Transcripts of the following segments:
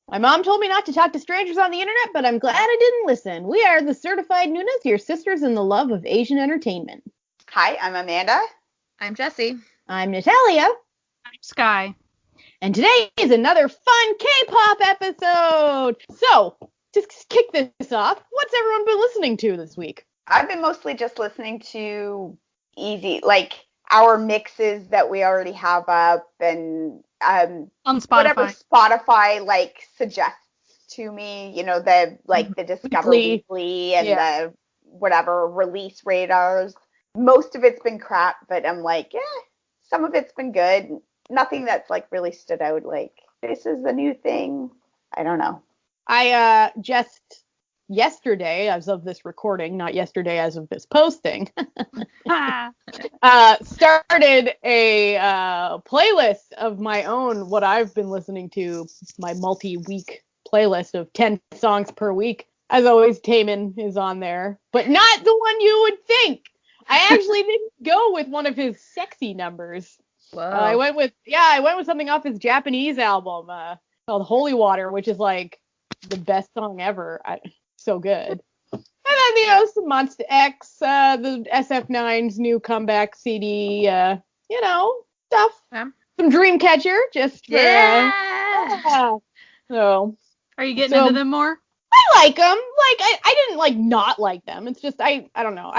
My mom told me not to talk to strangers on the internet, but I'm glad I didn't listen. We are the Certified Nunas, your sisters in the love of Asian entertainment. Hi, I'm Amanda. I'm Jessie. I'm Natalia. I'm Sky. And today is another fun K-pop episode. So, to kick this off, what's everyone been listening to this week? I've been mostly just listening to easy, like our mixes that we already have up and on Spotify. Whatever Spotify suggests to me, the Discover Weekly and the whatever release radars. Most of it's been crap, but I'm like, some of it's been good. Nothing that's really stood out. This is the new thing. I don't know. I just yesterday, as of this recording, not yesterday as of this posting, started a playlist of my own, what I've been listening to, my multi-week playlist of 10 songs per week. As always, Taemin is on there, but not the one you would think. I actually didn't go with one of his sexy numbers. Whoa. I went with something off his Japanese album called Holy Water, which is the best song ever. So good. And then, some Monsta X, the SF9's new comeback CD, stuff. Yeah. Some Dreamcatcher, just for, So. Are you getting into them more? I like them. I didn't, not like them. It's just, I don't know.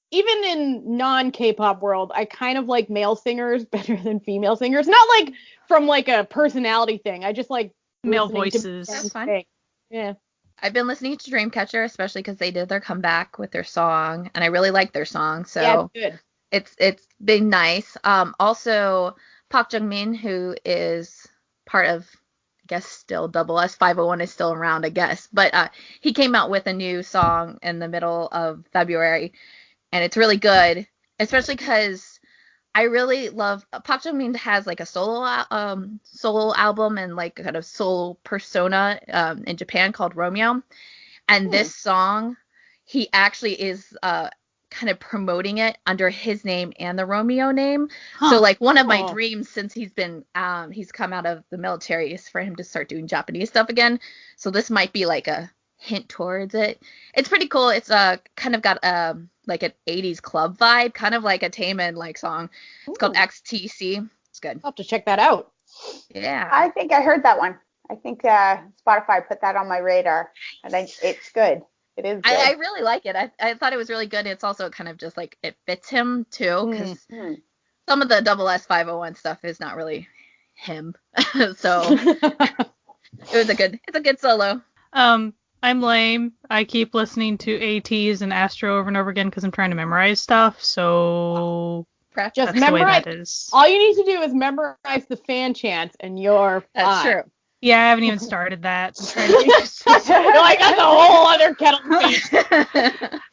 Even in non-K-pop world, I kind of like male singers better than female singers. Not, from, a personality thing. I just like male voices. That's fine. Yeah. I've been listening to Dreamcatcher, especially because they did their comeback with their song, and I really like their song. So yeah, good. It's been nice. Also, Park Jung-min, who is part of, I guess, still Double S 501 is still around, I guess. But he came out with a new song in the middle of February, and it's really good, especially because I really love Park Jung-min has a solo album and kind of solo persona in Japan called Romeo, and this song he actually is kind of promoting it under his name and the Romeo name. So one of my dreams since he's come out of the military is for him to start doing Japanese stuff again. So this might be a hint towards it. It's pretty cool. It's kind of got an 80s club vibe, kind of like a Taemin song. It's called XTC. It's good. I'll have to check that out. Yeah. I think I heard that one. I think Spotify put that on my radar, and it's good. It is good. I really like it. I thought it was really good. It's also kind of just it fits him too, because some of the Double S 501 stuff is not really him. So it's a good solo. I'm lame. I keep listening to ATs and Astro over and over again because I'm trying to memorize stuff. So just that's memorize. The way that is. All you need to do is memorize the fan chants, and you're fine. That's true. Yeah, I haven't even started that. That's a whole other kettle of fish.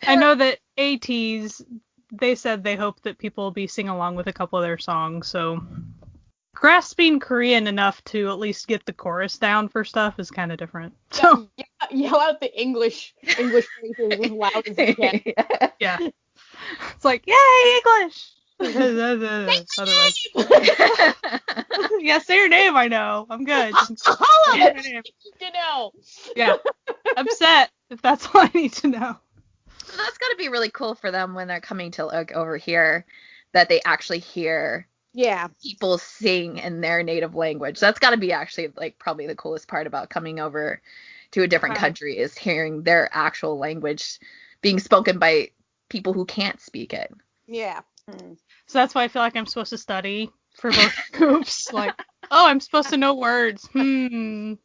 I know that ATs, they said they hope that people will be singing along with a couple of their songs. So grasping Korean enough to at least get the chorus down for stuff is kind of different. So yell out the English phrases as loud as you can. Yeah. It's yay, English! Otherwise. Yeah, say your name, I know. I'm good. You know. Yeah. I'm set, if that's all I need to know. So that's got to be really cool for them when they're coming to over here, that they actually hear people sing in their native language. That's got to be actually probably the coolest part about coming over to a different country is hearing their actual language being spoken by people who can't speak it. Yeah. So that's why I feel like I'm supposed to study for both groups. I'm supposed to know words. Because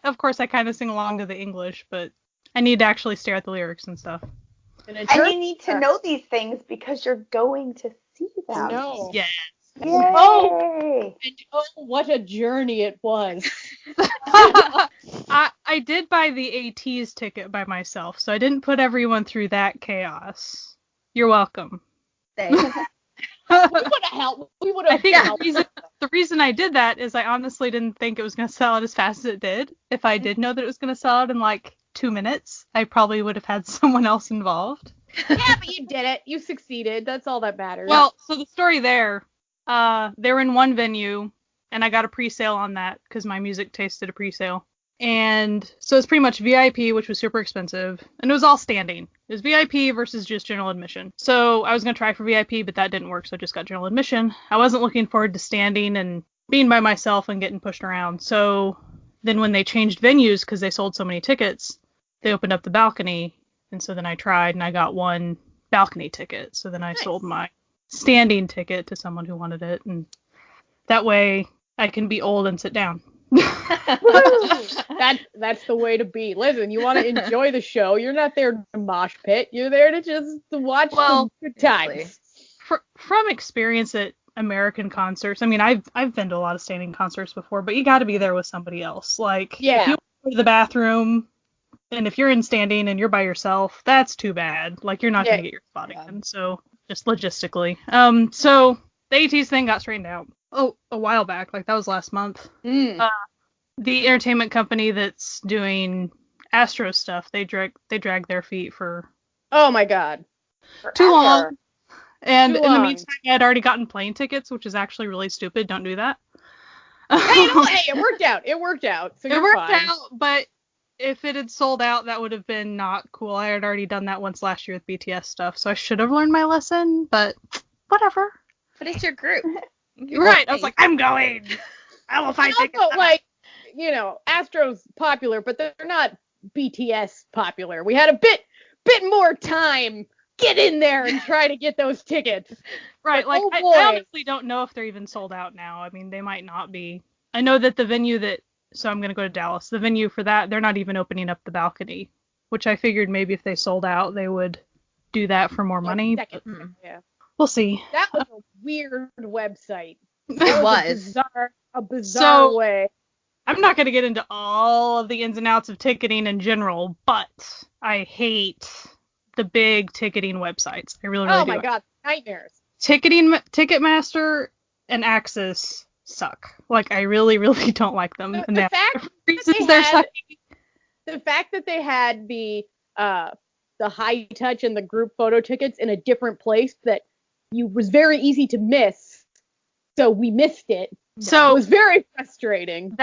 of course I kind of sing along to the English, but I need to actually stare at the lyrics and stuff. And you need to know these things because you're going to see them. No. Yes. Yay. Oh, what a journey it was. I did buy the AT's ticket by myself, so I didn't put everyone through that chaos. You're welcome. We would have helped. I think the reason I did that is I honestly didn't think it was going to sell out as fast as it did. If I did know that it was going to sell out in 2 minutes, I probably would have had someone else involved. Yeah, but you did it. You succeeded. That's all that matters. Well, so the story there, they were in one venue, and I got a pre-sale on that because my music taste did a pre-sale. And so it's pretty much VIP, which was super expensive, and it was all standing. It was VIP versus just general admission. So I was going to try for VIP, but that didn't work, so I just got general admission. I wasn't looking forward to standing and being by myself and getting pushed around. So then when they changed venues, because they sold so many tickets, they opened up the balcony, and so then I tried, and I got one balcony ticket. So then I sold my standing ticket to someone who wanted it, and that way I can be old and sit down. That's the way to be. Listen, you want to enjoy the show. You're not there to mosh pit. You're there to just watch some good times. From experience at American concerts, I mean, I've been to a lot of standing concerts before, but you got to be there with somebody else. Like, if you go to the bathroom, and if you're in standing and you're by yourself, that's too bad. Like, you're not going to get your spot again. So, just logistically. So the ATs thing got straightened out. Oh, a while back. Like, that was last month. The entertainment company that's doing Astro stuff, they drag their feet for... Oh, my God. Too long. And in the meantime, I had already gotten plane tickets, which is actually really stupid. Don't do that. Hey, it worked out. It worked out. So it worked out, but if it had sold out, that would have been not cool. I had already done that once last year with BTS stuff, so I should have learned my lesson, but whatever. But it's your group. Right. I was like, I'm going. I will find tickets. Also, like, you know, Astro's popular, but they're not BTS popular. We had a bit more time. Get in there and try to get those tickets. Right. Like, I honestly don't know if they're even sold out now. I mean, they might not be. I know that the venue so I'm going to go to Dallas. The venue for that, they're not even opening up the balcony, which I figured maybe if they sold out, they would do that for more money. Yeah. We'll see. That was a weird website. It was. A bizarre way. I'm not going to get into all of the ins and outs of ticketing in general, but I hate the big ticketing websites. I really do. Oh my God, nightmares. Ticketmaster and Axis suck. Like, I really, really don't like them. And the fact that they had the high touch and the group photo tickets in a different place that was very easy to miss, so we missed it. So it was very frustrating.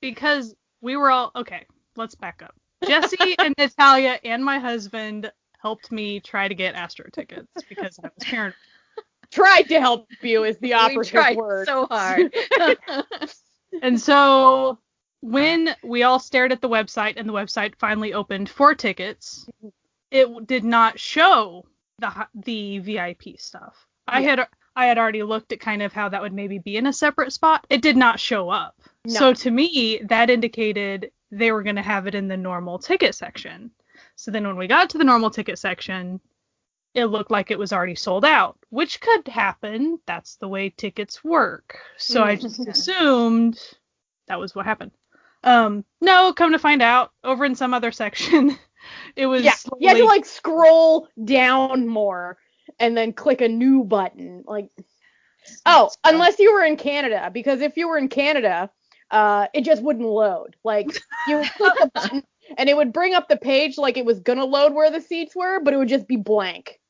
Because we were all okay. Let's back up. Jessie and Natalia and my husband helped me try to get Astro tickets because I was paranoid. Tried to help you is the operative word. So hard. And so when we all stared at the website and the website finally opened for tickets, it did not show the VIP stuff. Yeah. I had already looked at kind of how that would maybe be in a separate spot. It did not show up. No. So to me, that indicated they were going to have it in the normal ticket section. So then when we got to the normal ticket section, it looked like it was already sold out, which could happen. That's the way tickets work. So I just assumed that was what happened. No, come to find out, over in some other section, it was... Yeah, you had to, like, scroll down more and then click a new button. Like, unless you were in Canada, because if you were in Canada, it just wouldn't load. Like, you would click a button, and it would bring up the page like it was gonna load where the seats were, but it would just be blank.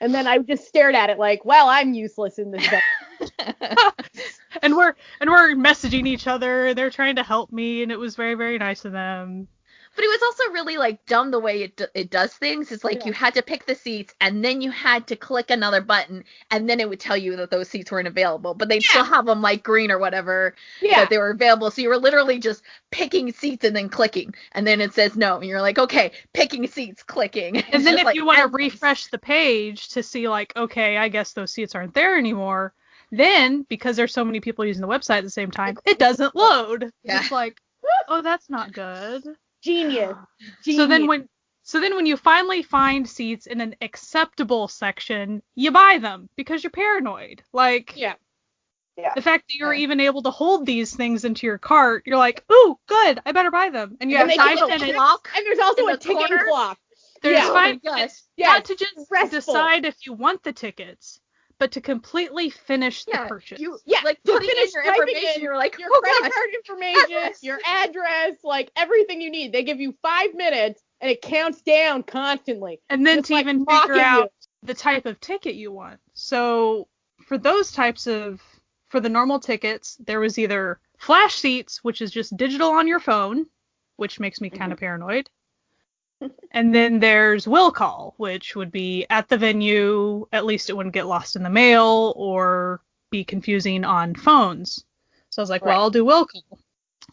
And then I just stared at it like, well, I'm useless in this game. and we're messaging each other. They're trying to help me, and it was very, very nice of them. But it was also really, like, dumb the way it does things. It's like you had to pick the seats, and then you had to click another button, and then it would tell you that those seats weren't available. But they'd still have them, like, green or whatever, that they were available. So you were literally just picking seats and then clicking. And then it says no. And you're like, okay, picking seats, clicking. And then if you want to refresh the page to see, like, okay, I guess those seats aren't there anymore, then, because there's so many people using the website at the same time, it doesn't load. Yeah. It's like, oh, that's not good. Genius. So then when you finally find seats in an acceptable section, you buy them because you're paranoid. Like, the fact that you're even able to hold these things into your cart, you're like, ooh, good, I better buy them. And you have 5 minutes. And there's also a ticking clock. There's 5 minutes. Not to just decide if you want the tickets, but to completely finish the purchase. Like putting in your information, you're like, your credit card information, your address, like everything you need. They give you 5 minutes, and it counts down constantly. And then to even figure out the type of ticket you want. So for those types of for the normal tickets, there was either flash seats, which is just digital on your phone, which makes me kind of paranoid. And then there's will call, which would be at the venue. At least it wouldn't get lost in the mail or be confusing on phones. So I was like, well, I'll do will call.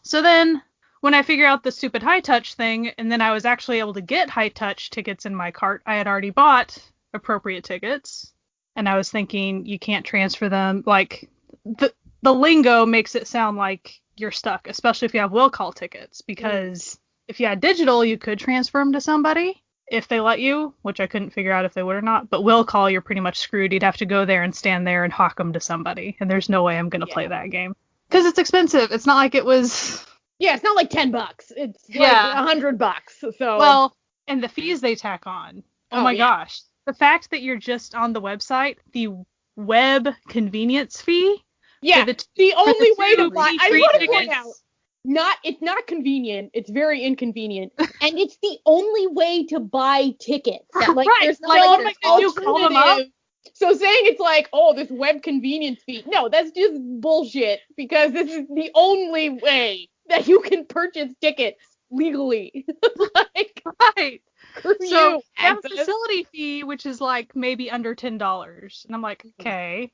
So then when I figure out the stupid high touch thing, and then I was actually able to get high touch tickets in my cart, I had already bought appropriate tickets. And I was thinking, you can't transfer them. Like, the lingo makes it sound like you're stuck, especially if you have will call tickets, because if you had digital, you could transfer them to somebody if they let you, which I couldn't figure out if they would or not. But will call, you're pretty much screwed. You'd have to go there and stand there and hawk them to somebody. And there's no way I'm going to play that game. Because it's expensive. It's not like it was... Yeah, it's not like $10. It's like $100. So well, and the fees they tack on. Oh my gosh. The fact that you're just on the website, the web convenience fee. Yeah, the only way to buy. I want to point out, it's not convenient. It's very inconvenient, and it's the only way to buy tickets. Like, there's no alternative. Call them up. So saying it's like, oh, this web convenience fee. No, that's just bullshit, because this is the only way that you can purchase tickets legally. Right. So you have a facility fee, which is like maybe under $10. And I'm like, okay,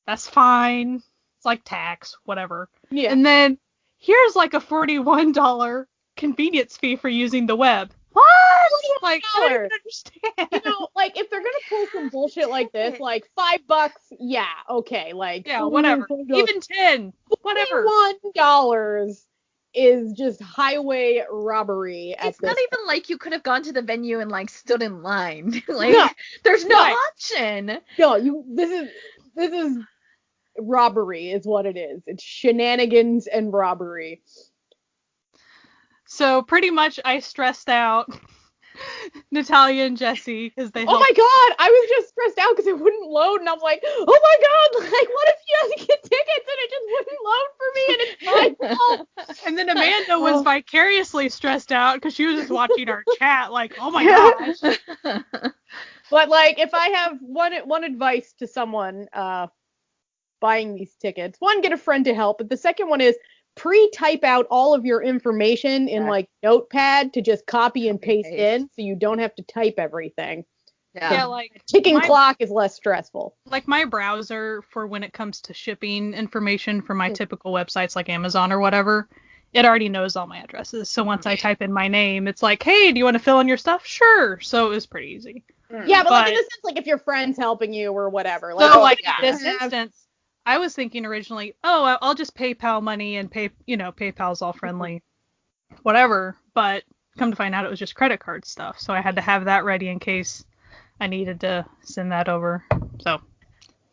that's fine. It's like tax, whatever. Yeah. And then here's like a $41 convenience fee for using the web. What? Like, I don't even understand. You know, like, if they're gonna pull some bullshit like this, like $5, yeah, okay, like, yeah, whatever. Even 10, whatever. $1 is just highway robbery. It's not even like you could have gone to the venue and like stood in line. Like, there's no option. No, this is robbery is what it is. It's shenanigans and robbery. So pretty much I stressed out Natalia and Jessie because they helped. Oh my god, I was just stressed out because it wouldn't load, and I'm like, oh my god, like, what if you have to get tickets and it just wouldn't load for me, and it's my fault. And then Amanda was vicariously stressed out because she was just watching our chat like, oh my gosh. But like, if I have one advice to someone buying these tickets, one, get a friend to help, but the second one is pre-type out all of your information in like Notepad to just copy and paste in, so you don't have to type everything. Yeah, like ticking clock is less stressful. Like my browser, for when it comes to shipping information for my typical websites like Amazon or whatever, it already knows all my addresses. So once I type in my name, it's like, hey, do you want to fill in your stuff? Sure. So it was pretty easy. Yeah, but like in the sense, like if your friend's helping you or whatever. Like, so like in this instance, I was thinking originally, oh, I'll just PayPal money and PayPal's all friendly, whatever. But come to find out, it was just credit card stuff. So I had to have that ready in case I needed to send that over. So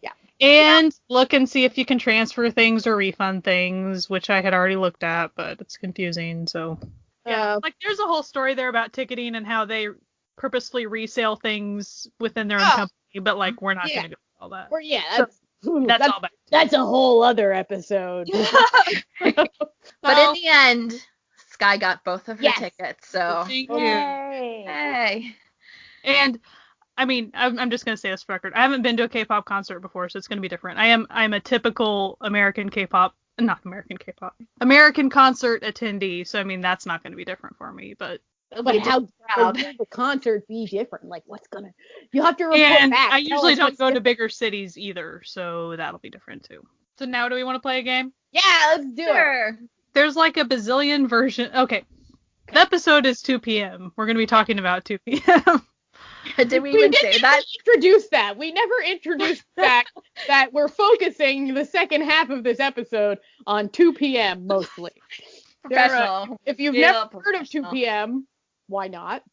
yeah, and look and see if you can transfer things or refund things, which I had already looked at, but it's confusing. So yeah, like there's a whole story there about ticketing and how they purposefully resell things within their own company, but like we're not going to go with all that. That's all bad. That's a whole other episode. But in the end, Sky got both of her tickets, so thank you. Hey. And I mean, I'm just gonna say this for record. I haven't been to a K-pop concert before, so it's gonna be different. I'm a typical American concert attendee, so I mean that's not gonna be different for me. But how will the concert be different? Like, you have to report back. I usually don't go to bigger cities either, so that'll be different too. So now do we want to play a game? Yeah, let's do it. There's like a bazillion version. Okay. The episode is 2 p.m. We're going to be talking about 2 p.m. Did we even say that? We never introduced that we're focusing the second half of this episode on 2 p.m. mostly. Professional. If you've never heard of 2 p.m., why not?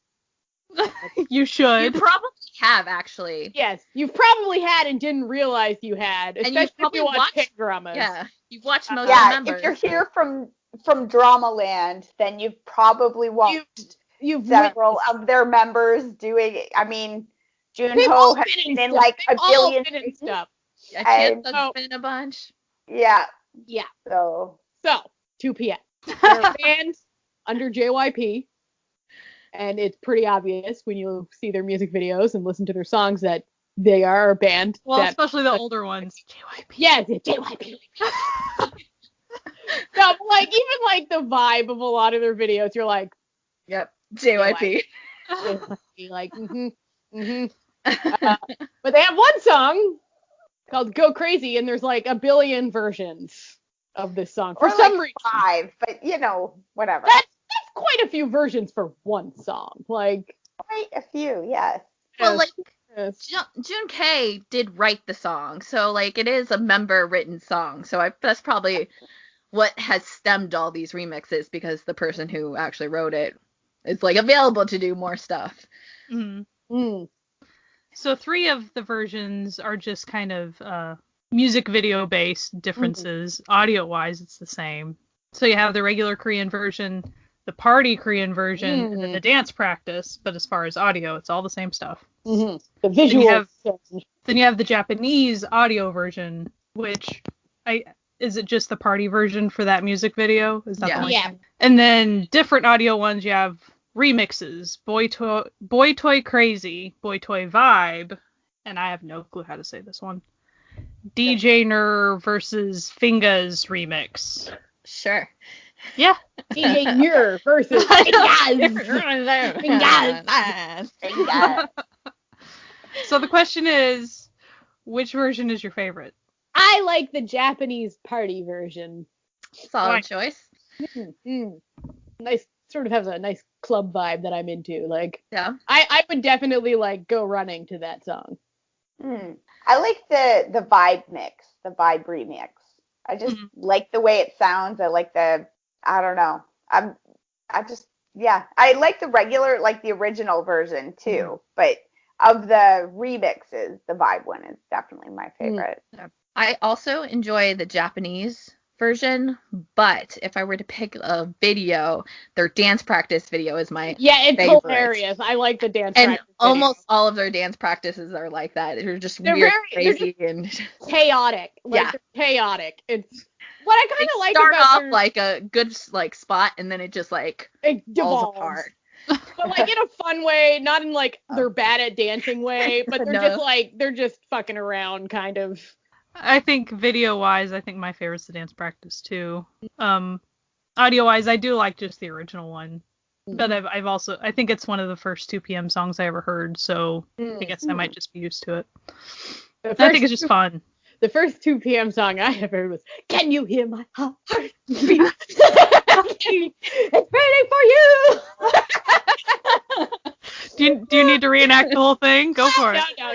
You should. You probably have, actually. Yes, you've probably had and didn't realize you had, especially if you watch K-dramas. Yeah, you've watched most of the members. If you're here from Dramaland, then you've probably watched several of their members doing. I mean, Junho has been in like a billion stuff. Yeah, Kid's been in a bunch. Yeah. So 2 p.m. They're fans under JYP. And it's pretty obvious when you see their music videos and listen to their songs that They are a band. Well, especially the older ones. JYP. Yeah, the JYP. No, but like even like the vibe of a lot of their videos, you're like, Yep, JYP. like, but they have one song called "Go Crazy," and there's like a billion versions of this song for some reason. 5, but whatever. That's quite a few versions for one song. Like quite a few, yes. Well, like June K did write the song, so like it is a member written song. So that's probably what has stemmed all these remixes, because the person who actually wrote it is like available to do more stuff. So 3 of the versions are just kind of music video based differences. Audio wise, it's the same. So you have the regular Korean version, the party Korean version, and then the dance practice. But as far as audio, it's all the same stuff. The visual. Then you have the Japanese audio version, which is it just the party version for that music video? Is that the only thing? And then different audio ones, you have remixes, Boy Toy Crazy, Boy Toy Vibe, and I have no clue how to say this one. DJ Ner versus Fingas remix. Sure. Yeah. DJ Ner versus Fingas. So the question is, which version is your favorite? I like the Japanese party version. Solid choice. Nice, sort of has a nice club vibe that I'm into. Like, yeah, I would definitely like go running to that song. I like the vibe mix, the vibe remix. I just like the way it sounds. I like I don't know. I like the regular, like the original version too. But of the remixes, the vibe one is definitely my favorite. I also enjoy the Japanese version, but if I were to pick a video, their dance practice video is my favorite. Hilarious. I like the dance practice video. Almost all of their dance practices are like that. They're just weird, crazy, and chaotic. Like, they're chaotic. It's what I kind of like about start off like a good like spot, and then it just like it falls apart. But like in a fun way, not in like they're bad at dancing way, but they're just fucking around kind of. I think video-wise, I think my favorite's the dance practice too. Audio-wise, I do like just the original one, but I think it's one of the first 2 p.m. songs I ever heard, so I guess I might just be used to it. I think it's just fun. The first 2 p.m. song I ever heard was "Can You Hear My Heart Beat?" It's waiting for you. Do you need to reenact the whole thing? Go for it. No.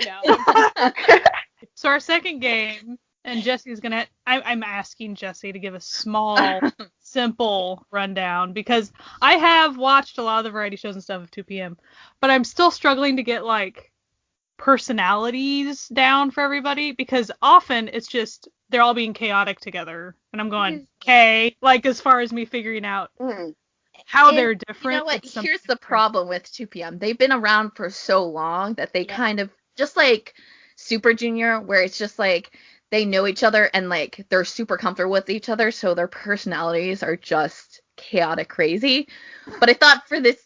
So our second game, and Jessie's gonna. I'm asking Jessie to give a small, simple rundown, because I have watched a lot of the variety shows and stuff of 2 p.m., but I'm still struggling to get like personalities down for everybody, because often it's just they're all being chaotic together, and I'm going, okay, like as far as me figuring out how they're different. You know what? Here's the problem with 2 p.m. They've been around for so long that they kind of just like Super Junior, where it's just like they know each other and like they're super comfortable with each other, so their personalities are just chaotic crazy. But I thought for the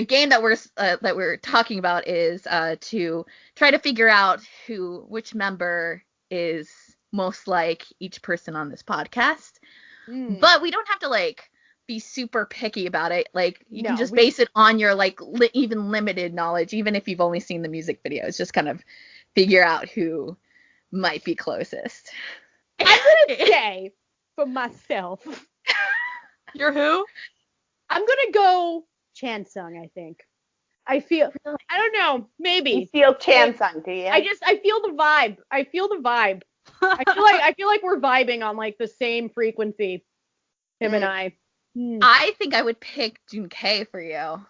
game that we're talking about is to try to figure out which member is most like each person on this podcast. But we don't have to like be super picky about it. Like you can just base it on your like even limited knowledge, even if you've only seen the music videos. Just kind of figure out who might be closest. I'm gonna say for myself. You're who? I'm gonna go Chansung, I think. I don't know, maybe. You feel Chansung, do you? I feel the vibe. I feel like we're vibing on like the same frequency, him and I. I think I would pick Jun K for you.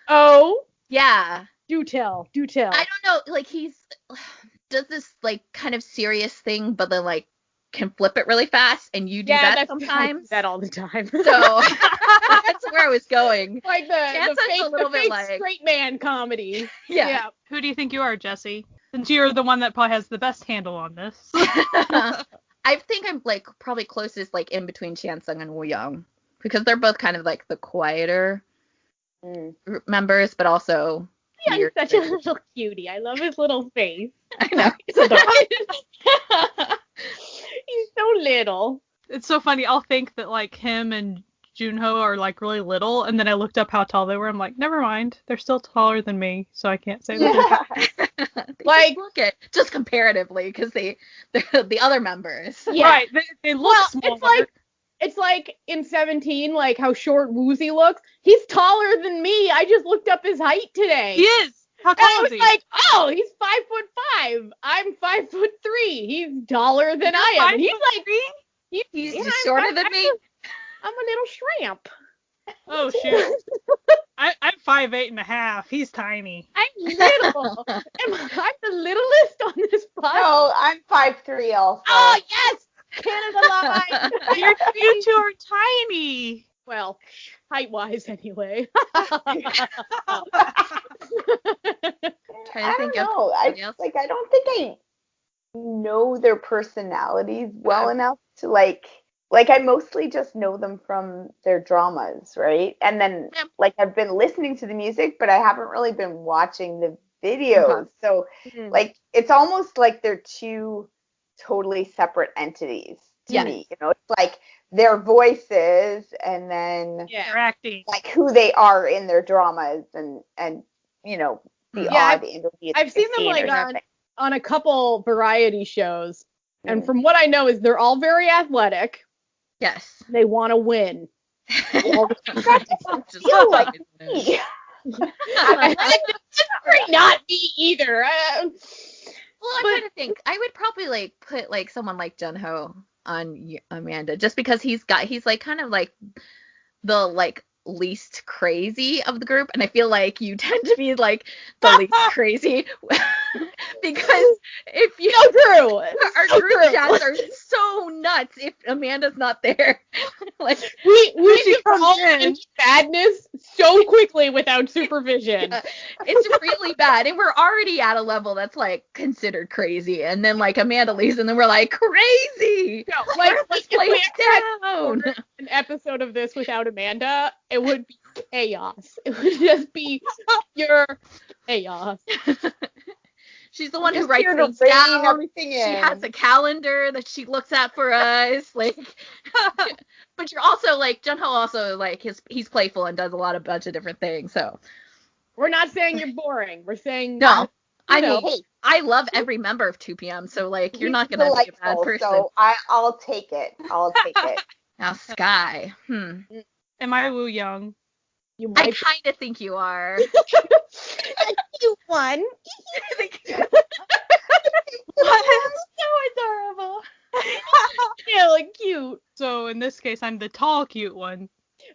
Oh? Yeah. Do tell. I don't know, like he's does this like kind of serious thing, but then like can flip it really fast, and you do that sometimes. I do that all the time. So that's where I was going. Like the fake straight man comedy. Yeah. Who do you think you are, Jessie? Since you're the one that probably has the best handle on this. I think I'm like probably closest like in between Chansung and Woo Young, because they're both kind of like the quieter group members, but also He's such a little cutie. I love his little face. I know. He's adorable. He's so little. It's so funny. I'll think that like him and Junho are like really little, and then I looked up how tall they were. I'm like, never mind. They're still taller than me, so I can't say that. Like, look at just comparatively because they're the other members. Yeah. Right. They look smaller. It's like in 17, like how short Woozy looks. He's taller than me. I just looked up his height today. He is. How And I tall was is he? like, oh, he's 5'5". I'm 5'3". He's taller than I am. And he's like, He's just shorter than me. I'm a little shrimp. Oh shoot. I'm 5'8.5". He's tiny. I'm little. I'm the littlest on this podcast. No, I'm 5'3" also. Oh yes, Canada line. You two are tiny. Well, height-wise, anyway. Trying to I think don't of know. something else. I don't think I know their personalities well enough to like I mostly just know them from their dramas, right? And then like I've been listening to the music, but I haven't really been watching the videos. So like it's almost like they're two totally separate entities to me. You know, it's like their voices and then They're acting. like who they are in their dramas and you know the odd interviews. I've seen them like on a couple variety shows, and from what I know is they're all very athletic. Yes. They want to win. Just feel like me. Not me either. Well, I'm trying to think. I would probably like put like someone like Junho on Amanda, just because he's like kind of like the like least crazy of the group, and I feel like you tend to be like the least crazy because if you true. our group chats are so nuts if Amanda's not there. Like we she just comes fall in. into madness so quickly without supervision. it's really bad, and we're already at a level that's like considered crazy, and then like Amanda leaves, and then we're like crazy. No, like Let's if play we it had down. an episode of this without Amanda, it would be chaos. It would just be pure chaos. She's the one who Just writes here to things rein down. everything She in. has a calendar that she looks at for us. Like, but you're also like Junho also like he's playful and does a bunch of different things. So We're not saying you're boring. We're saying no, I know. mean I love every member of 2PM. So like you're not gonna be a bad Delightful, person. So I'll take it. I'll take it. Now Sky, Am I Woo Young? you I might kind of think you are. you won. So adorable. Really cute. So in this case, I'm the tall, cute one.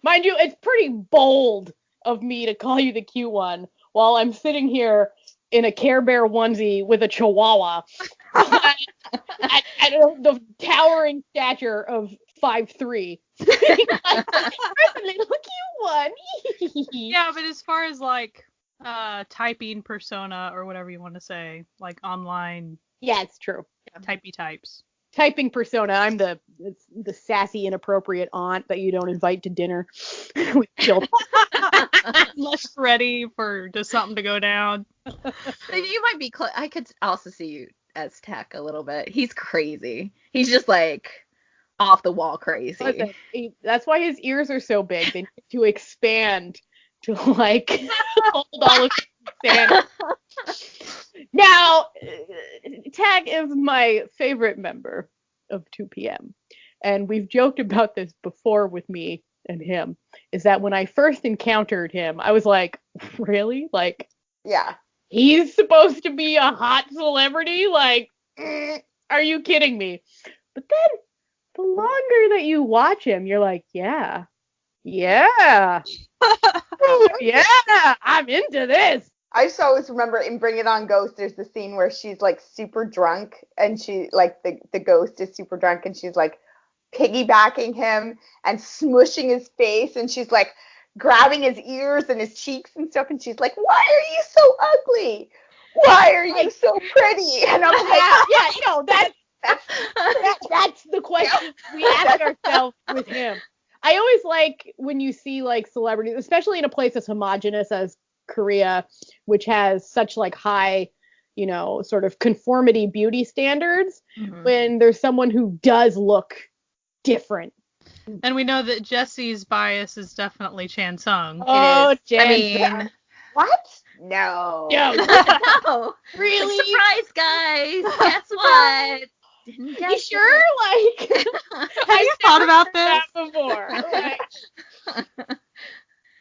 Mind you, it's pretty bold of me to call you the cute one while I'm sitting here in a Care Bear onesie with a chihuahua at the towering stature of 5'3". I'm a little cute one. Yeah, but as far as like typing persona or whatever you want to say, like online Yeah, it's true. typey types. Typing persona, I'm the sassy, inappropriate aunt that you don't invite to dinner with children. Less ready for just something to go down. You might be I could also see you as Tech a little bit. He's crazy. He's just like off the wall crazy. Listen, that's why his ears are so big. They need to expand to like hold all of his insanity. Now, Tag is my favorite member of 2PM, and we've joked about this before with me and him, is that when I first encountered him, I was like, really? Like, Yeah. he's supposed to be a hot celebrity? Like, are you kidding me? But then, the longer that you watch him, you're like, yeah, I'm into this. I just always remember in Bring It On Ghost, there's the scene where she's like super drunk and she like the ghost is super drunk and she's like piggybacking him and smushing his face and she's like grabbing his ears and his cheeks and stuff and she's like, why are you so ugly? Why are you so pretty? And I'm like, Yeah, you know, that's the question we ask ourselves with him. I always like when you see like celebrities, especially in a place as homogenous as Korea, which has such like high, sort of conformity beauty standards, when there's someone who does look different. And we know that Jessie's bias is definitely Chan Sung. Oh, I mean, what? No. no. Really? Surprise, guys. Guess what? Didn't guess you sure? Like, have you thought about this before? Like,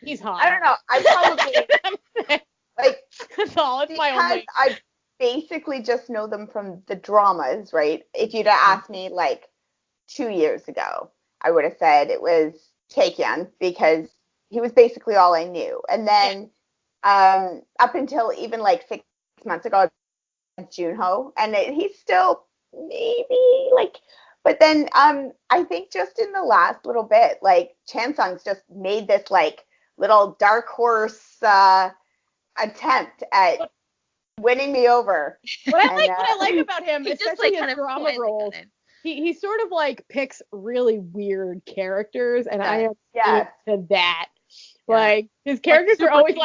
he's hot. I don't know. I probably like that's all. It's my because only. I basically just know them from the dramas, right? If you'd have asked me like 2 years ago, I would have said it was Taekyeon because he was basically all I knew. And then up until even like 6 months ago, Junho, and he's still maybe like, but then I think just in the last little bit, like Chansung's just made this like little dark horse attempt at winning me over. What I like about him, especially just, like, his drama roles, he sort of like picks really weird characters, and I am into that. Yeah. Like his characters are always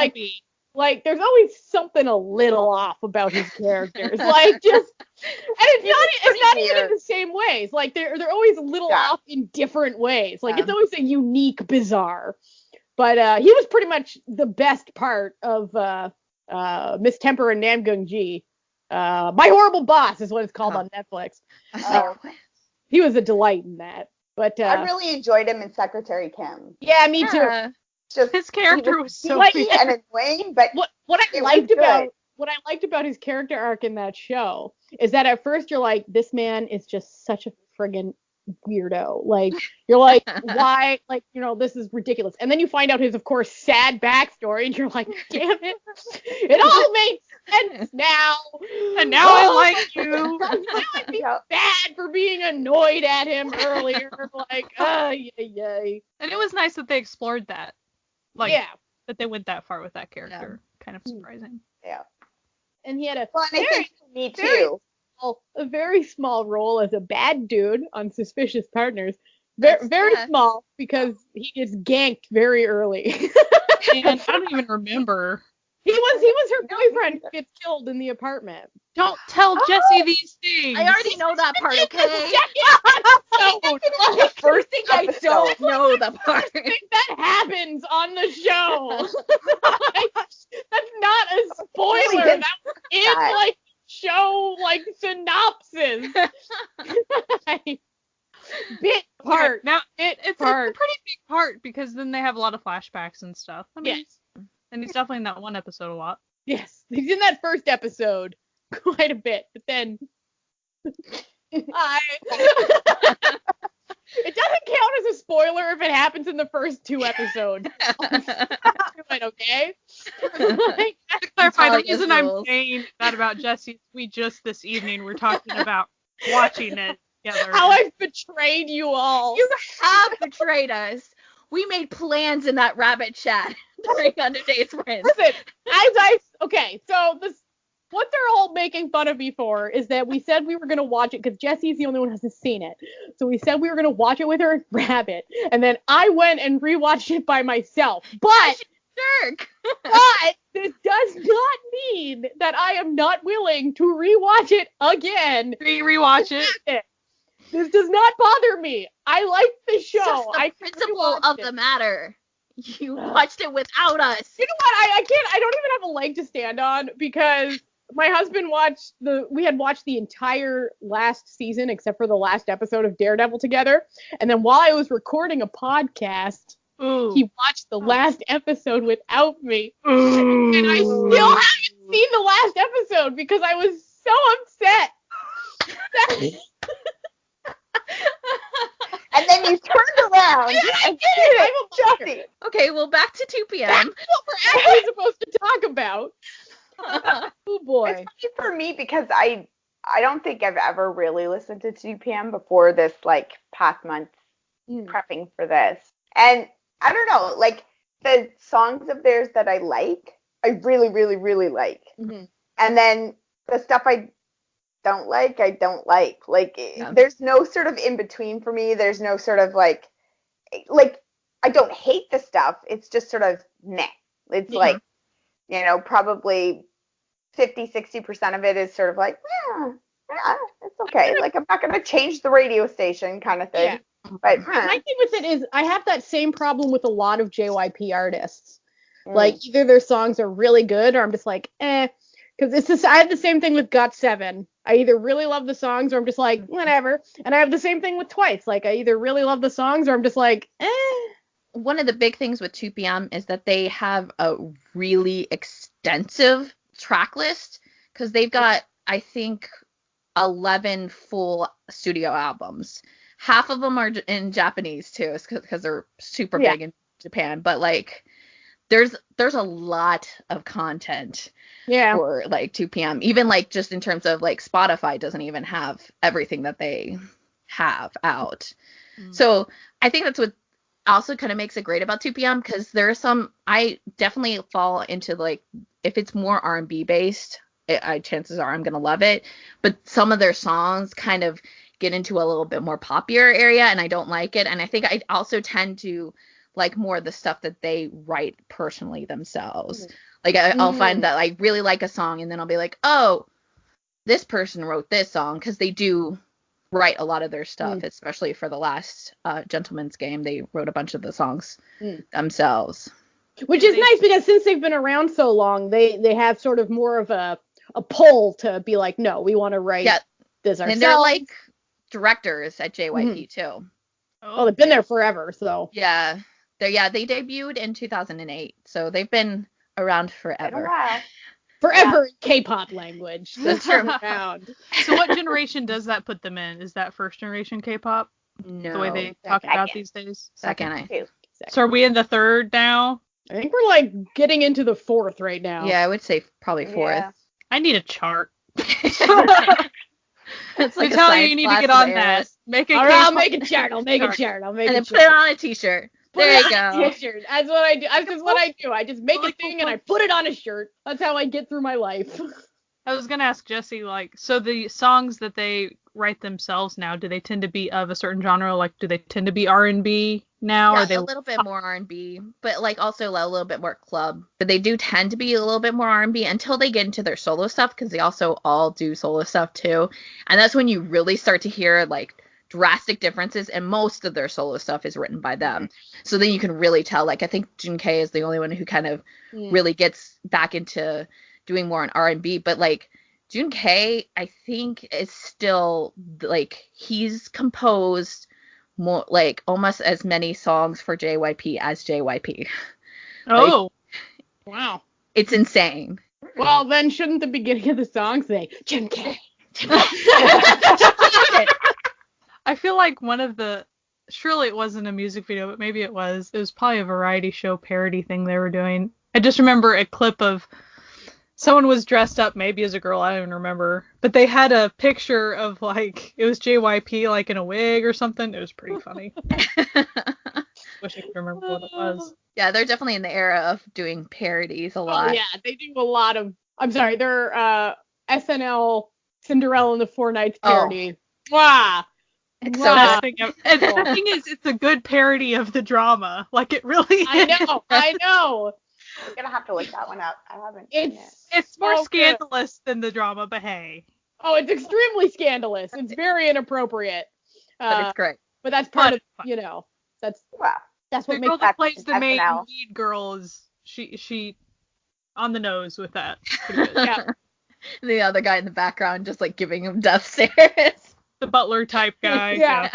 like there's always something a little off about his characters. Like just, and it's not even in the same ways. Like they're always a little off in different ways. Like it's always a unique bizarre. But he was pretty much the best part of Miss Temper and Namgung-ji. My Horrible Boss is what it's called on Netflix. He was a delight in that. But I really enjoyed him in Secretary Kim. Yeah, me too. Just, his character was so weird and annoying, but what I liked about his character arc in that show is that at first you're like, this man is just such a friggin' weirdo. Like you're like, why? Like, this is ridiculous. And then you find out his, of course, sad backstory, and you're like, damn it, it all makes sense now. And now I like you. Now I feel bad for being annoyed at him earlier. Like, yay. And it was nice that they explored that. Like, that they went that far with that character. Yeah. Kind of surprising. Yeah. And he had a a very small role as a bad dude on Suspicious Partners. Very small, because he gets ganked very early. And I don't even remember. He was her boyfriend who gets killed in the apartment. Don't tell Jessie these things. I already know that part, okay? First thing I don't know the part. First thing that happens on the show. That's not a spoiler. That's in like show like synopsis. Bit part. Now it's a pretty big part, because then they have a lot of flashbacks and stuff. I mean, and he's definitely in that one episode a lot. Yes, he's in that first episode quite a bit, but then it doesn't count as a spoiler if it happens in the first 2 episodes. Okay? Like, to clarify, the reason I'm saying that about Jessie, we just this evening were talking about watching it together. How I've betrayed you all. You have betrayed us. We made plans in that rabbit chat during Under Days Friends. Listen, so what they're all making fun of me for is that we said we were going to watch it because Jessie's the only one who hasn't seen it. So we said we were going to watch it with her and Rabbit. And then I went and rewatched it by myself. But this does not mean that I am not willing to rewatch it again. Rewatch it. This does not bother me. I like the show. It's just the principle of the matter. You watched it without us. You know what? I don't even have a leg to stand on, because my husband we had watched the entire last season except for the last episode of Daredevil together. And then while I was recording a podcast, he watched the last episode without me. And I still haven't seen the last episode because I was so upset. And then you turned around and Jessie. Okay, well, back to 2 p.m. That's what we're actually supposed to talk about. Oh boy. It's funny for me because I don't think I've ever really listened to 2 p.m. before this like past month prepping for this. And I don't know, like the songs of theirs that I like, I really, really, really like. Mm-hmm. And then the stuff I don't like, I don't like. Like there's no sort of in between for me. There's no sort of like I don't hate the stuff. It's just sort of meh. It's like probably 50-60% of it is sort of like, yeah, it's okay. Like, I'm not going to change the radio station kind of thing. Yeah. But my thing with it is I have that same problem with a lot of JYP artists. Like, either their songs are really good or I'm just like, eh. Because I have the same thing with GOT7. I either really love the songs or I'm just like, whatever. And I have the same thing with Twice. Like, I either really love the songs or I'm just like, eh. One of the big things with 2PM is that they have a really extensive track list because they've got, I think, 11 full studio albums. Half of them are in Japanese too, because they're super big in Japan. But like, there's a lot of content for like 2PM. Even like just in terms of like Spotify doesn't even have everything that they have out. So I think that's what also kind of makes it great about 2PM, because there are some, I definitely fall into like, if it's more R&B based, chances are I'm gonna love it. But some of their songs kind of get into a little bit more popular area and I don't like it. And I think I also tend to like more of the stuff that they write personally themselves. Like I'll find that I really like a song and then I'll be like, oh, this person wrote this song, because they do write a lot of their stuff, especially for the last Gentleman's Game. They wrote a bunch of the songs themselves. Which is nice, because since they've been around so long, they have sort of more of a pull to be like, no, we want to write this ourselves. And they're like directors at JYP too. Oh, they've been there forever, so. Yeah. They debuted in 2008, so they've been around forever. Forever in K-pop language. That's around. So what generation does that put them in? Is that first generation K-pop? No. The way they talk about these days? Second. So are we in the third now? I think we're like getting into the fourth right now. Yeah, I would say probably fourth. Yeah. I need a chart. It's like tell you need to get on that. I'll make a chart. I'll make a chart. And then put it on a t-shirt. There you go. T-shirt. That's what I do. That's just what I do. I just make a thing and I put it on a shirt. That's how I get through my life. I was gonna ask Jessie, like, so the songs that they write themselves now, do they tend to be of a certain genre? Like, do they tend to be R&B now? Yeah, or they a little bit more R&B, but like also a little bit more club. But they do tend to be a little bit more R&B until they get into their solo stuff, because they also all do solo stuff too. And that's when you really start to hear like drastic differences, and most of their solo stuff is written by them. So then you can really tell. Like, I think Junkei is the only one who kind of really gets back into doing more on R&B, but like Junkei, I think, is still like, he's composed more, like almost as many songs for JYP as JYP. Oh, like, wow, it's insane. Well, then shouldn't the beginning of the song say Junkei? I feel like one of the, surely it wasn't a music video, but maybe it was probably a variety show parody thing they were doing. I just remember a clip of someone was dressed up, maybe as a girl, I don't even remember, but they had a picture of like, it was JYP like in a wig or something. It was pretty funny. Wish I could remember what it was. Yeah, they're definitely in the era of doing parodies a lot. Oh, yeah, they do a lot of, I'm sorry, they're SNL Cinderella and the Four Knights parody. Wow. It's wow. so good. And the thing is, it's a good parody of the drama. Like, it really is. I know. I'm gonna have to look that one up. I haven't. It's more scandalous than the drama, but hey. Oh, it's extremely scandalous. It's very inappropriate. But it's great. But that's part of, that's that's what the makes girl that plays the SNL. main lead girl is she on the nose with that. Yeah. The other guy in the background just like giving him death stares. The butler type guy. Yeah.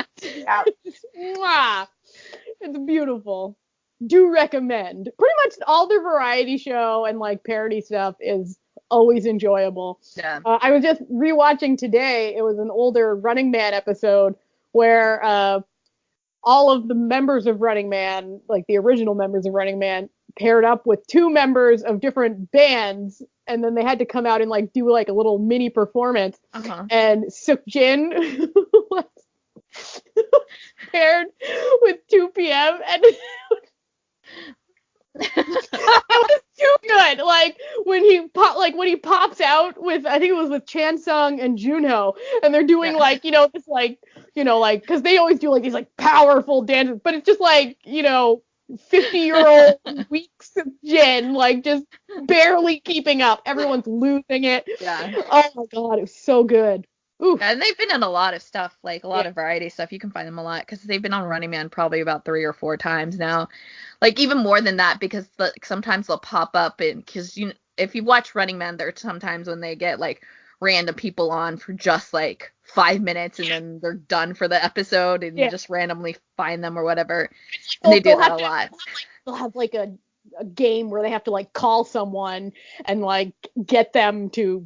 Mwah. It's beautiful. Do recommend. Pretty much all their variety show and like parody stuff is always enjoyable. Yeah. I was just rewatching today. It was an older Running Man episode where all of the members of Running Man, like the original members of Running Man, paired up with two members of different bands, and then they had to come out and like do like a little mini performance. And Seokjin was paired with 2PM, and it was too good. Like when he pops out with, I think it was with Chansung and Junho, and they're doing like, this like, because they always do like these like powerful dances, but it's just like, 50-year-old weeks of Jin, like just barely keeping up. Everyone's losing it. Yeah. Oh my god, it was so good. Ooh. And they've been in a lot of stuff, like a lot of variety stuff. You can find them a lot because they've been on Running Man probably about 3 or 4 times now. Like even more than that, because sometimes they'll pop up and because if you watch Running Man, there are sometimes when they get like random people on for just like 5 minutes and then they're done for the episode and you just randomly find them or whatever. And they do that a lot. They'll have like a game where they have to like call someone and like get them to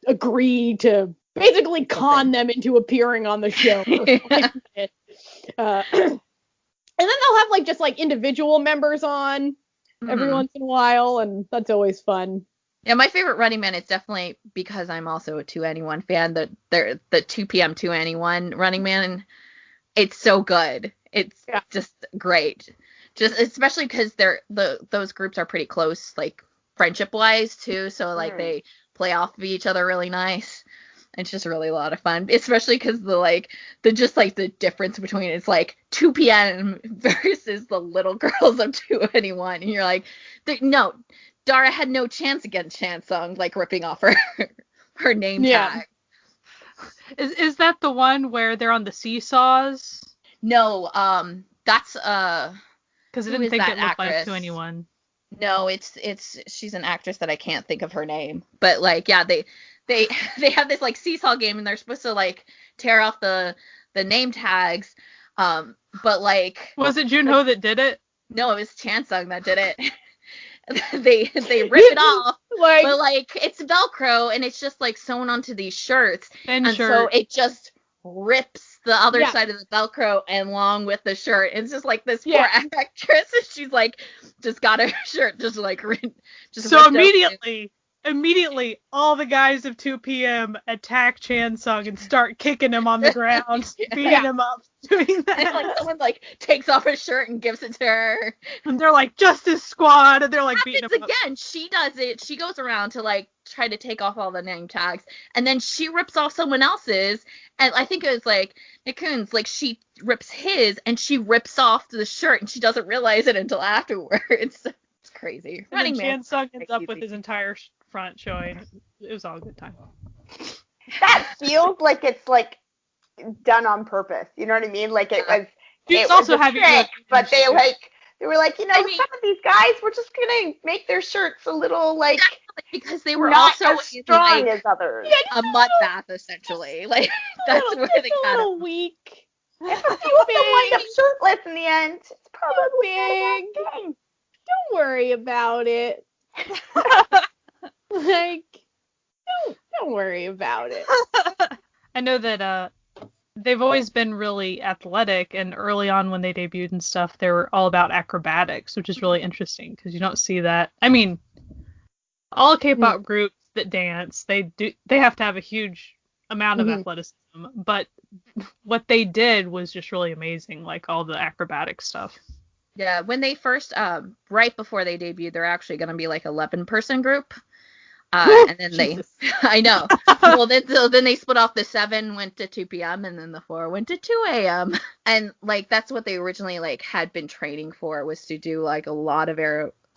agree to basically con them into appearing on the show. And then they'll have like just like individual members on every once in a while, and that's always fun. Yeah, my favorite Running Man is definitely because I'm also a 2NE1 fan. The 2 p.m. 2NE1 Running Man, it's so good. It's just great. Just especially because those groups are pretty close, like friendship wise too. So like they play off of each other really nice. It's just really a lot of fun, especially because the difference between it's like 2 p.m. versus the little girls of 2NE1, and you're like, no, Dara had no chance against Chansung, like ripping off her name tag. Is that the one where they're on the seesaws? No, that's because I didn't think it looked like 2NE1. No, she's an actress that I can't think of her name, but like they have this like seesaw game and they're supposed to like tear off the name tags, but like was it Junho that did it? No, it was Chansung that did it. they rip it off, but like it's Velcro and it's just like sewn onto these shirts, and so it just rips the other side of the Velcro and along with the shirt. It's just like this poor actress, and she's like just got her shirt just so immediately all the guys of 2 p.m. attack Chansung and start kicking him on the ground, beating him up, doing that. And like someone like takes off her shirt and gives it to her. And they're like, Justice Squad, and they're like beating him up. Again, she does it. She goes around to like try to take off all the name tags, and then she rips off someone else's, and I think it was like Nikun's, like she rips his and she rips off the shirt and she doesn't realize it until afterwards. It's crazy. And then Chansung ends up with his entire front showing. It was all a good time. That feels like it's like done on purpose. You know what I mean? Like it was. It's also a trick, but they were like, some of these guys, we're just gonna make their shirts a little like because they were not also as strong as others. A mud bath essentially. Like that's where they got a little weak. If you wind up shirtless in the end, it's probably big. Don't worry about it. Like, don't worry about it. I know that they've always been really athletic, and early on when they debuted and stuff, they were all about acrobatics, which is really interesting because you don't see that. I mean, all K-pop groups that dance, they have to have a huge amount of athleticism, but what they did was just really amazing, like all the acrobatic stuff. Yeah, when they first, right before they debuted, they're actually going to be like 11-person group. And then I know. Well, then they split off. The 7 went to 2 p.m. and then the 4 went to 2 a.m. And like that's what they originally like had been training for, was to do like a lot of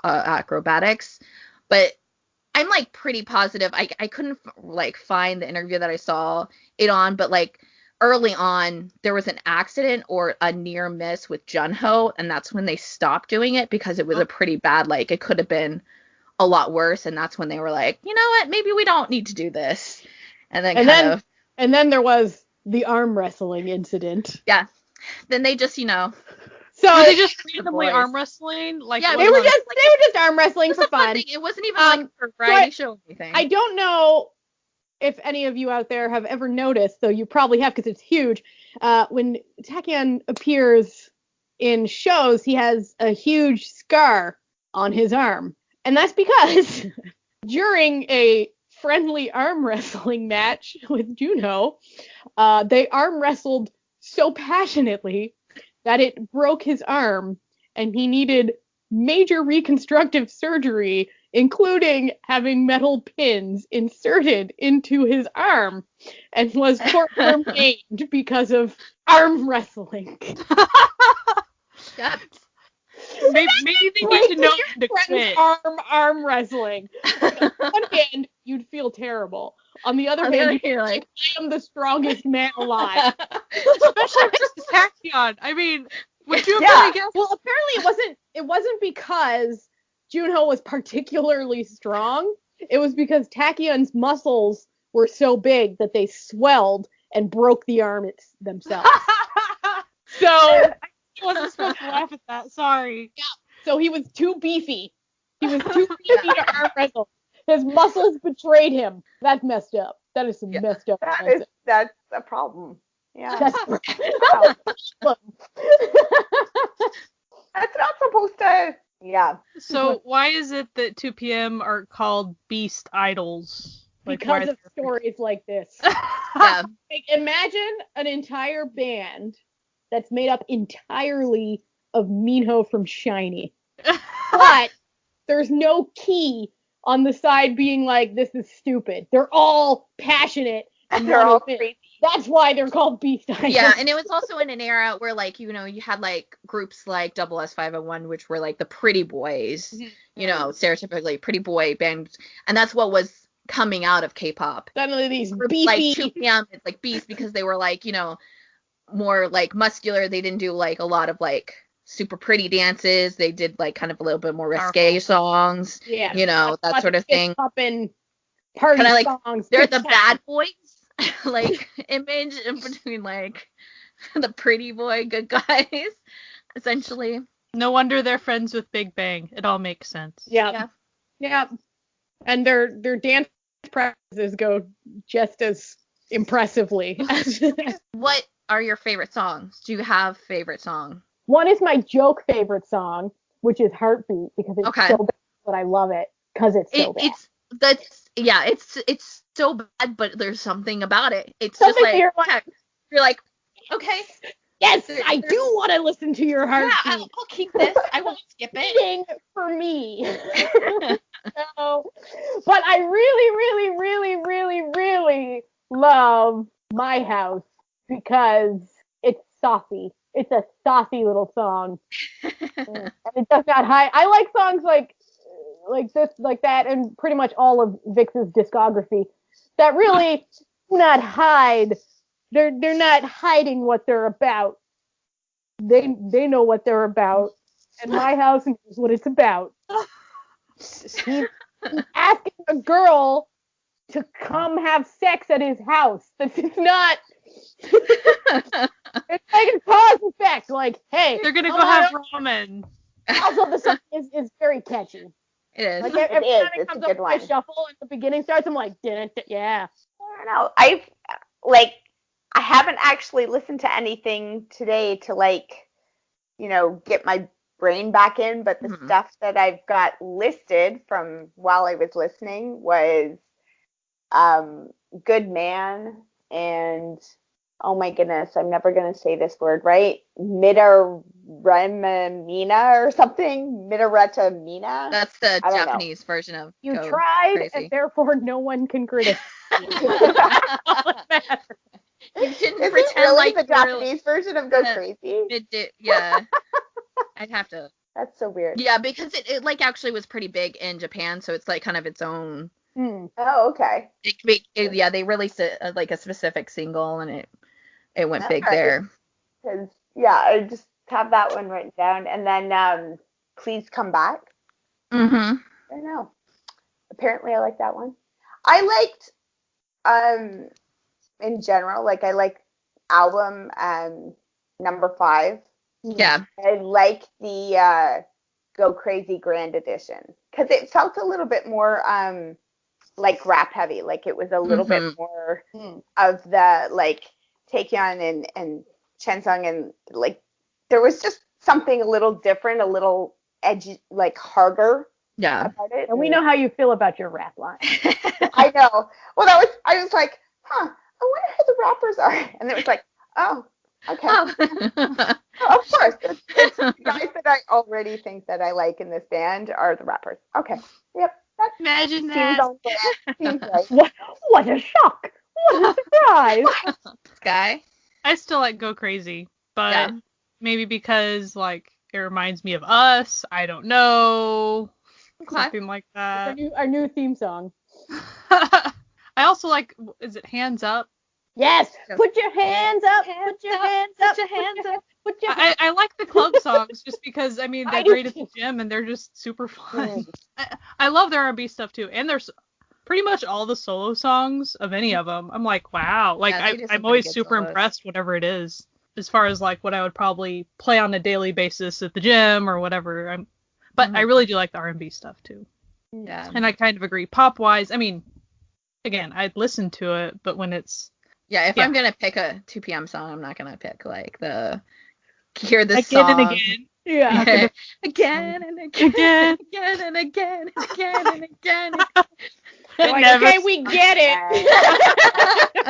acrobatics. But I'm like pretty positive. I couldn't like find the interview that I saw it on, but like early on there was an accident or a near miss with Junho, and that's when they stopped doing it because it was a pretty bad, like it could have been a lot worse, and that's when they were like, you know what, maybe we don't need to do this. And then there was the arm wrestling incident. Yeah. Then they just, So were they just randomly arm wrestling? Like they were just arm wrestling for fun. It wasn't even like a variety show or anything. I don't know if any of you out there have ever noticed, though you probably have because it's huge. When Taecyeon appears in shows, he has a huge scar on his arm. And that's because during a friendly arm wrestling match with Junho, they arm wrestled so passionately that it broke his arm, and he needed major reconstructive surgery, including having metal pins inserted into his arm, and was short-term named because of arm wrestling. Yep. Maybe they need to know when to quit. Arm wrestling. On one hand, you'd feel terrible. On the other hand, you're like, I am the strongest man alive. Especially versus Tachyon. I mean, would you have really guessed? Well, apparently it wasn't because Junho was particularly strong. It was because Tachyon's muscles were so big that they swelled and broke the arm themselves. So I wasn't supposed to laugh at that. Sorry. Yeah. So he was too beefy. He was too beefy to arm wrestle. His muscles betrayed him. That's messed up. That is some messed up. That's a problem. Yeah. That's a problem. That's not supposed to. Yeah. So why is it that 2 p.m. are called beast idols? Because of stories like this. Yeah. Like, imagine an entire band that's made up entirely of Minho from SHINee. But there's no key on the side being like, this is stupid. They're all passionate. And they're all crazy. That's why they're called beast idols. Yeah, and it was also in an era where, like, you know, you had, like, groups like SS501, which were, like, the pretty boys, you know, stereotypically pretty boy bands. And that's what was coming out of K-pop. Suddenly these beefy. Like 2 p.m. It's like beast because they were, like, you know, more, like, muscular. They didn't do, like, a lot of, like, super pretty dances. They did, like, kind of a little bit more risque songs. Yeah. You know, that sort of thing. Party kind of like songs. They're the bad boys. Like, image in between, like, the pretty boy good guys, essentially. No wonder they're friends with Big Bang. It all makes sense. Yeah. And their dance practices go just as impressively. What are your favorite songs? Do you have favorite song? One is my joke favorite song, which is Heartbeat, because it's so bad, but I love it because it's so bad. It's so bad, but there's something about it. It's something just like you're like, okay. Yes, I do want to listen to your Heartbeat. Yeah, I'll keep this. I won't skip it. Waiting for me. So, but I really, really, really, really, really love My House because it's saucy. It's a saucy little song. And it does not hide. I like songs like this, like that, and pretty much all of Vix's discography that really do not hide. They're not hiding what they're about. They know what they're about, and My House knows what it's about. He's asking a girl to come have sex at his house. It's not. It's like a cause effect. Like, hey, they're gonna go have ramen. Also, the song is very catchy. It is. Like every time it comes up with a shuffle and the beginning starts, I'm like, yeah. I don't know. I haven't actually listened to anything today to, like, you know, get my brain back in, but the stuff that I've got listed from while I was listening was Good Man and, oh my goodness, I'm never going to say this word right, Midaremamina or something, Midaretamina. That's the Japanese version of You tried, crazy. And therefore no one can criticize you. You didn't Is pretend it really like the Japanese version of Go Crazy? It did, yeah. I'd have to. That's so weird. Yeah, because it like actually was pretty big in Japan, so it's like kind of its own. Oh, okay. They released like a specific single, and it went big there. Because I just have that one written down, and then Please Come Back. I don't know. Apparently, I like that one. I liked in general, like I like album number 5. Yeah. I like the Go Crazy Grand Edition because it felt a little bit more like rap heavy, like it was a little bit more of the like Taekyon and Chensung, and like there was just something a little different, a little edgy, like harder. Yeah. About it. And we know how you feel about your rap line. I know. Well, I was like, I wonder who the rappers are. And it was like, oh, okay. Of course. It's guys that I already think that I like in this band are the rappers. Okay. Yep. Imagine that. Seems right. What a shock. What a surprise. Sky? I still like Go Crazy, but maybe because, like, It reminds me of Us. I don't know. Okay. Something like that. Our new theme song. I also like, is it Hands Up? Yes. Yes. Put your hands up. Put your hands up. Put your hands up. Put your hands I like the club songs just because, I mean, I they're do great at too. the gym and they're just super fun. I love their R&B stuff too. And there's pretty much all the solo songs of any of them. I'm like, wow. Like, Yeah, they do some I'm always pretty good super solos. impressed whatever it is. As far as like what I would probably play on a daily basis at the gym or whatever. But I really do like the R&B stuff too. Yeah. And I kind of agree. Pop-wise, I mean, again, I'd listen to it, but when it's... Yeah, if Yeah. I'm going to pick a 2 p.m. song, I'm not going to pick, like, hear this Again song. and again. Yeah. Again and again. Again and again. Again and again. Like, okay, we get it.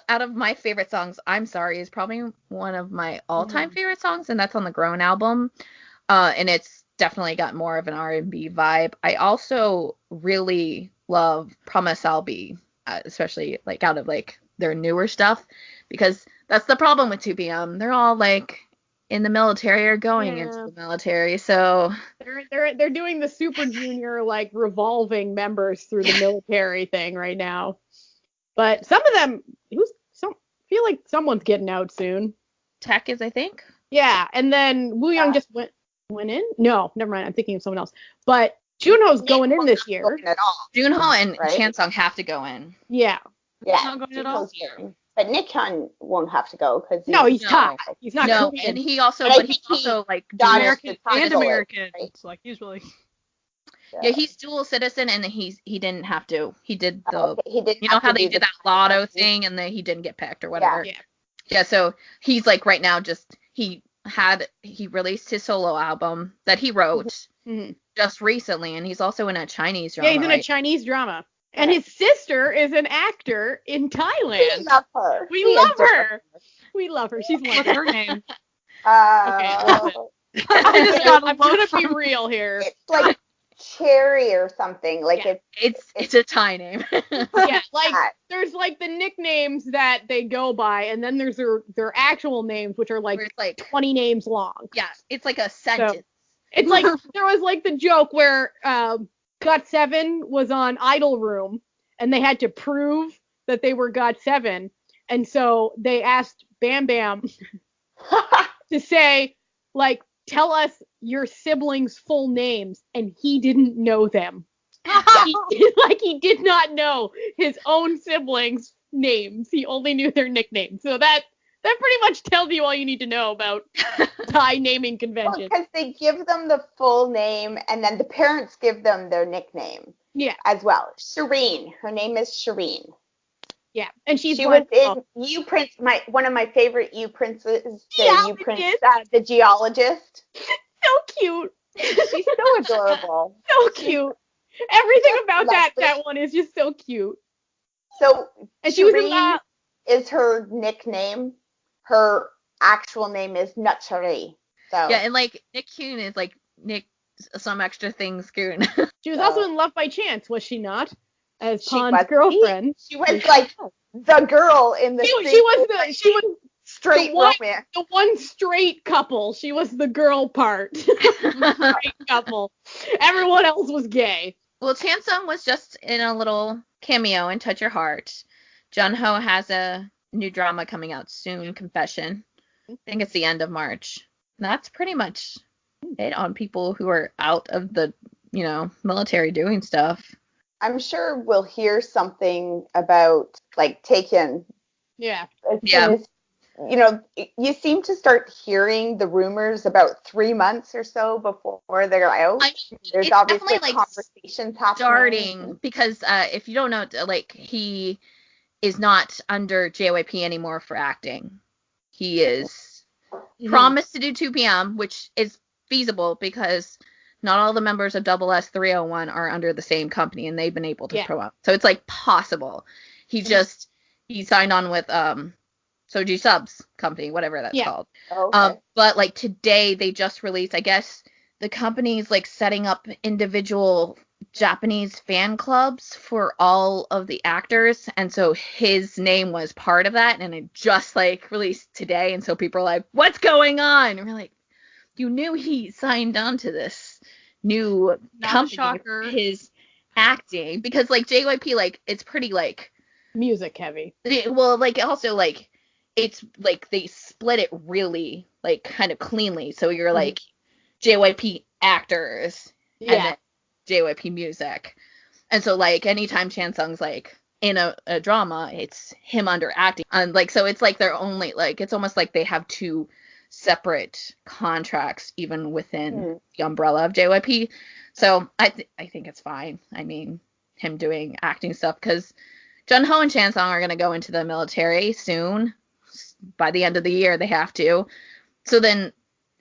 Out of my favorite songs, I'm Sorry is probably one of my all-time favorite songs, and that's on the Grown album. And it's definitely got more of an R&B vibe. I also really love Promise I'll Be, especially like out of like their newer stuff, because that's the problem with 2 p.m. They're all like in the military or going into the military, so They're doing the Super Junior like revolving members through the military thing right now. But some of them, feel like someone's getting out soon. Tech is, I think. Yeah, and then Woo Young just went in? No, never mind. I'm thinking of someone else. But Junho's going in this year. At all. Junho and Right? Chansung have to go in. Yeah. Yeah. Not going at all? But Nick Hyun won't have to go because No, he's No. Thai. He's not No, Korean. and he also, But I but he's think he also like got dual- it. American It's and not American. right? It's like usually. yeah, he's dual citizen, and he didn't have to. He did the, Okay, he didn't you know have how to they do did the- that lotto thing, and then he didn't get picked or whatever. Yeah. Yeah, so he's like right now just he released his solo album that he wrote Mhm. just recently, and he's also in a Chinese drama. Yeah, he's in a Chinese drama. And his sister is an actor in We Thailand. love her. We love her. We love her. She's What's wonderful. her name? Uh, I just got a I'm look gonna be from- real here. it's like Cherry or something. Like Yeah. It's a Thai name. Yeah, like that. there's like the nicknames that they go by, and then there's their actual names, which are like Where it's like 20 names long. yeah, it's like a sentence. It's like there was like the joke where GOT7 was on Idol Room, and they had to prove that they were GOT7, and so they asked Bam Bam to say, like, tell us your siblings' full names, and he didn't know them. He did not know his own siblings' names. He only knew their nicknames. So that pretty much tells you all you need to know about Thai naming convention. Because they give them the full name, and then the parents give them their nickname Yeah, as well. Shireen. Her name is Shireen. yeah. And she's She was wonderful. in You Prince, one of my favorite You Princes, Yeah, You Prince, it the geologist. So cute. She's so adorable. So cute. Everything about that Lovely. one is just so cute. So And she was in Shireen is her nickname. Her actual name is Nutchari. So Yeah, and like Nick Kuhn is like Nick some extra things Kuhn. She was also in Love by Chance, was she not? As She Pon's was. girlfriend. she was like the girl in the She was straight the one- romance. the one straight couple. She was the girl part. Straight couple. Everyone else was gay. Well, Chansung was just in a little cameo in Touch Your Heart. Junho has a new drama coming out soon, Confession. I think it's the end of March. That's pretty much it on people who are out of the, military doing stuff. I'm sure we'll hear something about like Taken. Yeah. As Yeah. soon as, you seem to start hearing the rumors about 3 months or so before they're out. I mean, There's it's obviously definitely, like, conversations happening. Starting because if you don't know, like he is not under JYP anymore for acting. He is promised to do 2 p.m., which is feasible because not all the members of Double S 301 are under the same company, and they've been able to promote. So it's like possible. He signed on with Soji Sub's company, whatever that's called. Okay. But like today they just released, I guess the company's like setting up individual Japanese fan clubs for all of the actors, and so his name was part of that, and it just like released today, and so people are like, what's going on? And we're like, you knew he signed on to this new Not a company shocker. for his acting, because like JYP, like it's pretty like Music heavy. well, like also like it's like they split it really like kind of cleanly, so you're like JYP actors and then JYP music, and so like anytime Chansung's like in a drama, it's him under acting, and like so it's like they're only like it's almost like they have two separate contracts even within the umbrella of JYP. So I think it's fine. I mean, him doing acting stuff, because Junho and Chansung are going to go into the military soon. By the end of the year, they have to. So then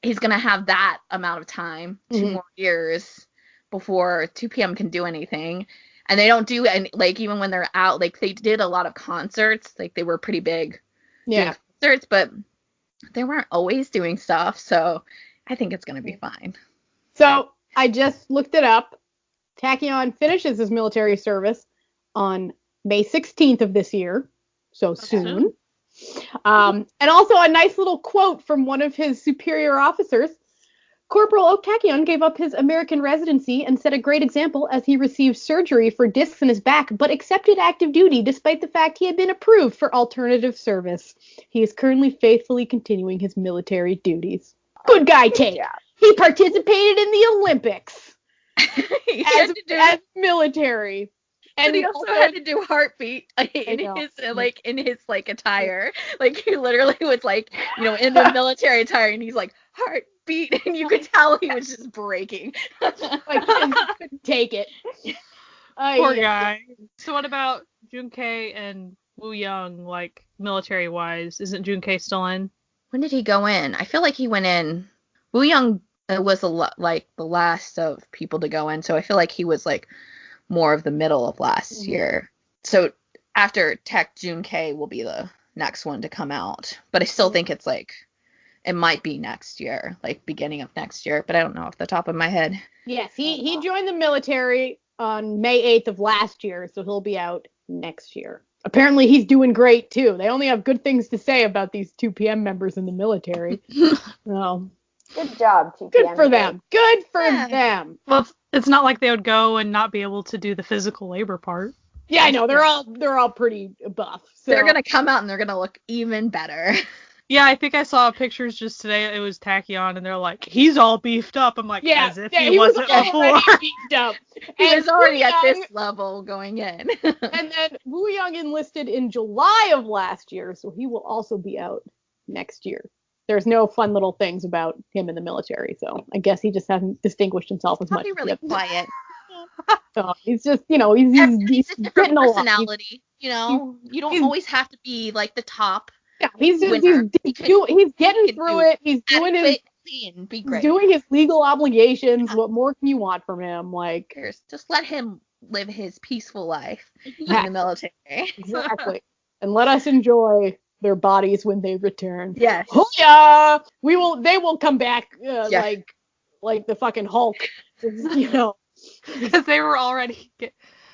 he's going to have that amount of time, 2 more years, before 2PM can do anything. And they don't do any, like, even when they're out, like, they did a lot of concerts. Like, they were pretty big doing concerts, but they weren't always doing stuff. So I think it's going to be fine. So I just looked it up. Taecyeon finishes his military service on May 16th of this year. So soon. And also a nice little quote from one of his superior officers. Corporal Oh Taecyeon gave up his American residency and set a great example as he received surgery for discs in his back, but accepted active duty despite the fact he had been approved for alternative service. He is currently faithfully continuing his military duties. Good guy, Tae. He participated in the Olympics as military. And he also had to do heartbeat in his attire. Like he literally was like, in the military attire, and he's like heartbeat, and you could tell he was just breaking. Like he couldn't take it. Poor guy. So what about Junkei and Woo Young, like military wise? Isn't Junkei still in? When did he go in? I feel like he went in. Woo Young was like the last of people to go in, so I feel like he was like more of the middle of last year. So after Tech, Junkei will be the next one to come out. But I still think it's like, it might be next year, like beginning of next year, but I don't know off the top of my head. Yes, he joined the military on May 8th of last year, so he'll be out next year. Apparently he's doing great too. They only have good things to say about these 2PM members in the military. So good job, 2PM. Good for them. Good for them. Well, it's not like they would go and not be able to do the physical labor part. Yeah, I know. They're all pretty buff. So. They're gonna come out and they're gonna look even better. Yeah, I think I saw pictures just today. It was Taecyeon, and they're like, he's all beefed up. I'm like, as if he wasn't before. Beefed up. He was already at this level going in. And then Woo Young enlisted in July of last year, so he will also be out next year. There's no fun little things about him in the military, so I guess he just hasn't distinguished himself as much. He's really quiet. So he's just, he's a different personality. You don't always have to be like the top. Yeah, he's getting through it. He's doing his legal obligations. What more can you want from him? Like, just let him live his peaceful life in the military. Exactly. And let us enjoy their bodies when they return. Yes. Oh yeah. They will come back like the fucking Hulk. Because they were already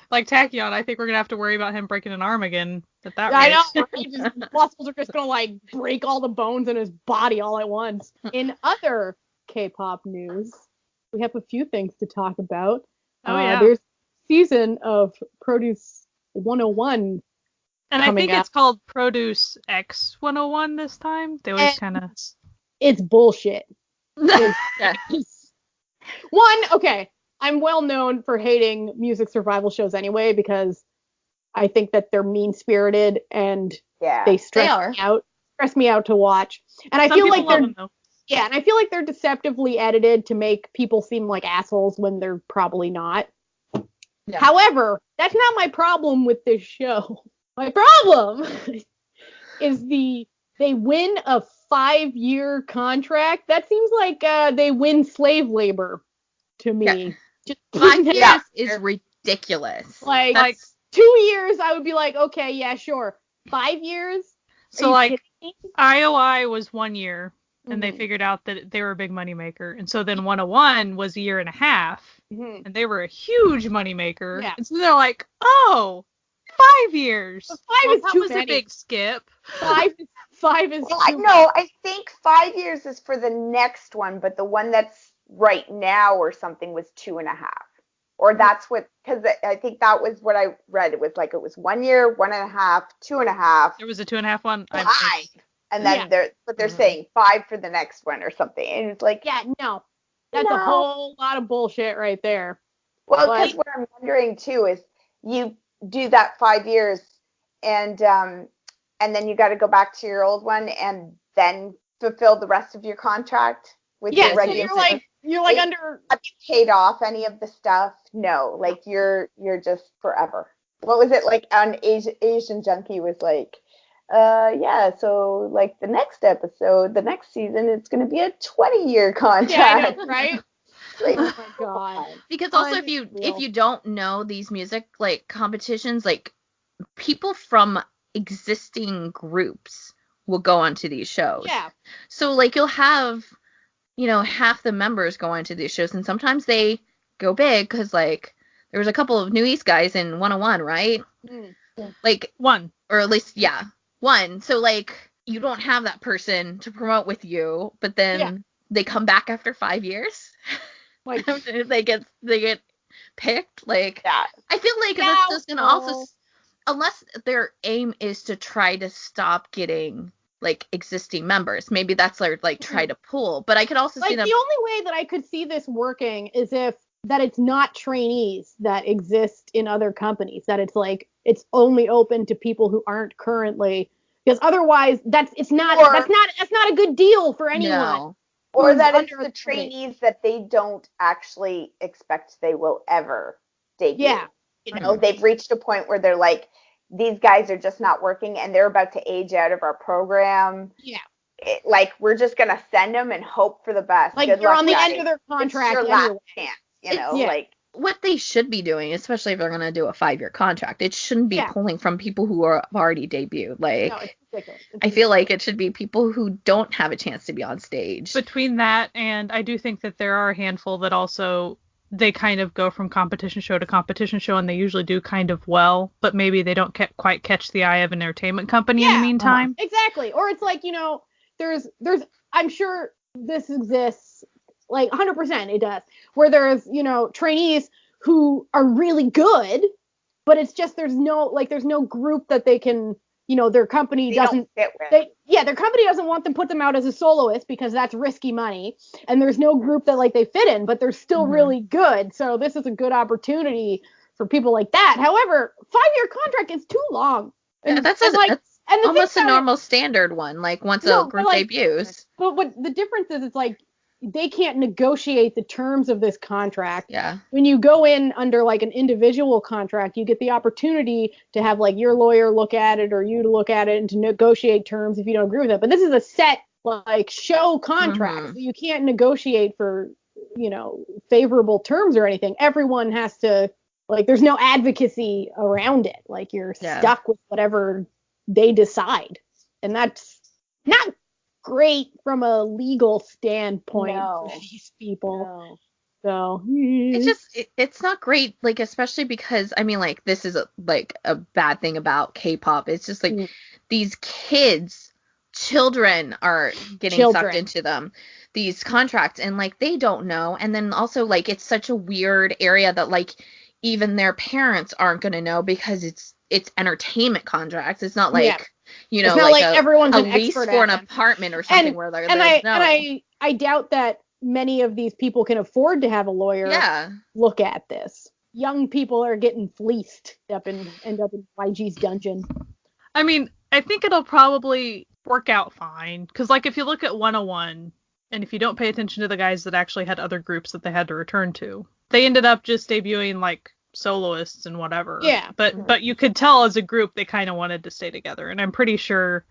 like Taecyeon. I think we're gonna have to worry about him breaking an arm again at that rate. I know. His muscles are just gonna like break all the bones in his body all at once. In other K-pop news, we have a few things to talk about. There's season of Produce 101. And I think it's called Produce X 101 this time. They always kind of. It's bullshit. Okay, I'm well known for hating music survival shows anyway, because I think that they're mean-spirited and they stress me out to watch. And I feel like they're deceptively edited to make people seem like assholes when they're probably not. Yeah. However, that's not my problem with this show. My problem is they win a 5-year contract. That seems like they win slave labor to me. Yeah. 5 years is ridiculous. Like 2 years, I would be like, okay, yeah, sure. 5 years? So like IOI was 1 year, and they figured out that they were a big moneymaker. And so then 101 was a year and a half, and they were a huge moneymaker. Yeah. And so they're like, oh, 5 years. Well, that was a big skip. 5 is Well, no, I think 5 years is for the next one, but the one that's right now or something was 2.5. Or that's what, because I think that was what I read. It was like it was 1 year, 1.5, 2.5. There was a 2.5 one. 5. And then they're saying 5 for the next one or something. And it's like, yeah, no. That's a whole lot of bullshit right there. Well, because what I'm wondering too is you do that 5 years and then you got to go back to your old one and then fulfill the rest of your contract with your regular. So you're like under. Have you paid off any of the stuff? No, like you're just forever. What was it like on Asian Junkie was like, so like the next episode, the next season, it's going to be a 20-year contract. Yeah, I know, right? Like, oh my god. Because also if you don't know these music like competitions, like people from existing groups will go onto these shows. Yeah. So like you'll have, half the members go onto these shows, and sometimes they go big because like there was a couple of New East guys in 101, right? Mm. Like one, or at least one. So like you don't have that person to promote with you, but then they come back after 5 years. Like they get picked. Like I feel like that's just gonna also, unless their aim is to try to stop getting like existing members, maybe that's like try to pull. But I could also see them. The only way that I could see this working is if that it's not trainees that exist in other companies, that it's like it's only open to people who aren't currently, because otherwise that's not a good deal for anyone. No. Or that it's the trainees that they don't actually expect they will ever debut. Yeah. They've reached a point where they're like, these guys are just not working and they're about to age out of our program. Yeah. We're just going to send them and hope for the best. Like Good you're luck, on the guys. end of their contract It's your anyway. last chance, like. What they should be doing, especially if they're going to do a 5-year contract, it shouldn't be pulling from people who have already debuted. Like, no, it's ridiculous. I feel like it should be people who don't have a chance to be on stage. Between that and I do think that there are a handful that also they kind of go from competition show to competition show, and they usually do kind of well, but maybe they don't quite catch the eye of an entertainment company in the meantime. Exactly. Or it's like, there's I'm sure this exists. Like 100% it does. Where there's, trainees who are really good, but it's just there's no group that they can, their company doesn't fit with. Their company doesn't want them, put them out as a soloist because that's risky money. And there's no group that like they fit in, but they're still really good. So this is a good opportunity for people like that. However, 5-year contract is too long. And that's almost a normal standard one, like once a group debuts. But what the difference is, it's like they can't negotiate the terms of this contract. Yeah. When you go in under like an individual contract, you get the opportunity to have like your lawyer look at it or you to look at it and to negotiate terms if you don't agree with it. But this is a set like show contract. So you can't negotiate for, favorable terms or anything. Everyone has to, like, there's no advocacy around it. Like you're stuck with whatever they decide. And that's not great from a legal standpoint for these people. So it's not great, like, especially because I mean, like, this is a bad thing about K-pop. It's just like these children are getting sucked into these contracts, and like they don't know. And then also like it's such a weird area that like even their parents aren't gonna know because it's entertainment contracts. It's not like it's not like everyone's a an lease expert for an at apartment or something where they're I doubt that many of these people can afford to have a lawyer look at this. Young people are getting fleeced end up in YG's dungeon. I mean, I think it'll probably work out fine, because like if you look at 101 and if you don't pay attention to the guys that actually had other groups that they had to return to, they ended up just debuting like soloists and whatever. Yeah. But you could tell as a group they kind of wanted to stay together. And I'm pretty sure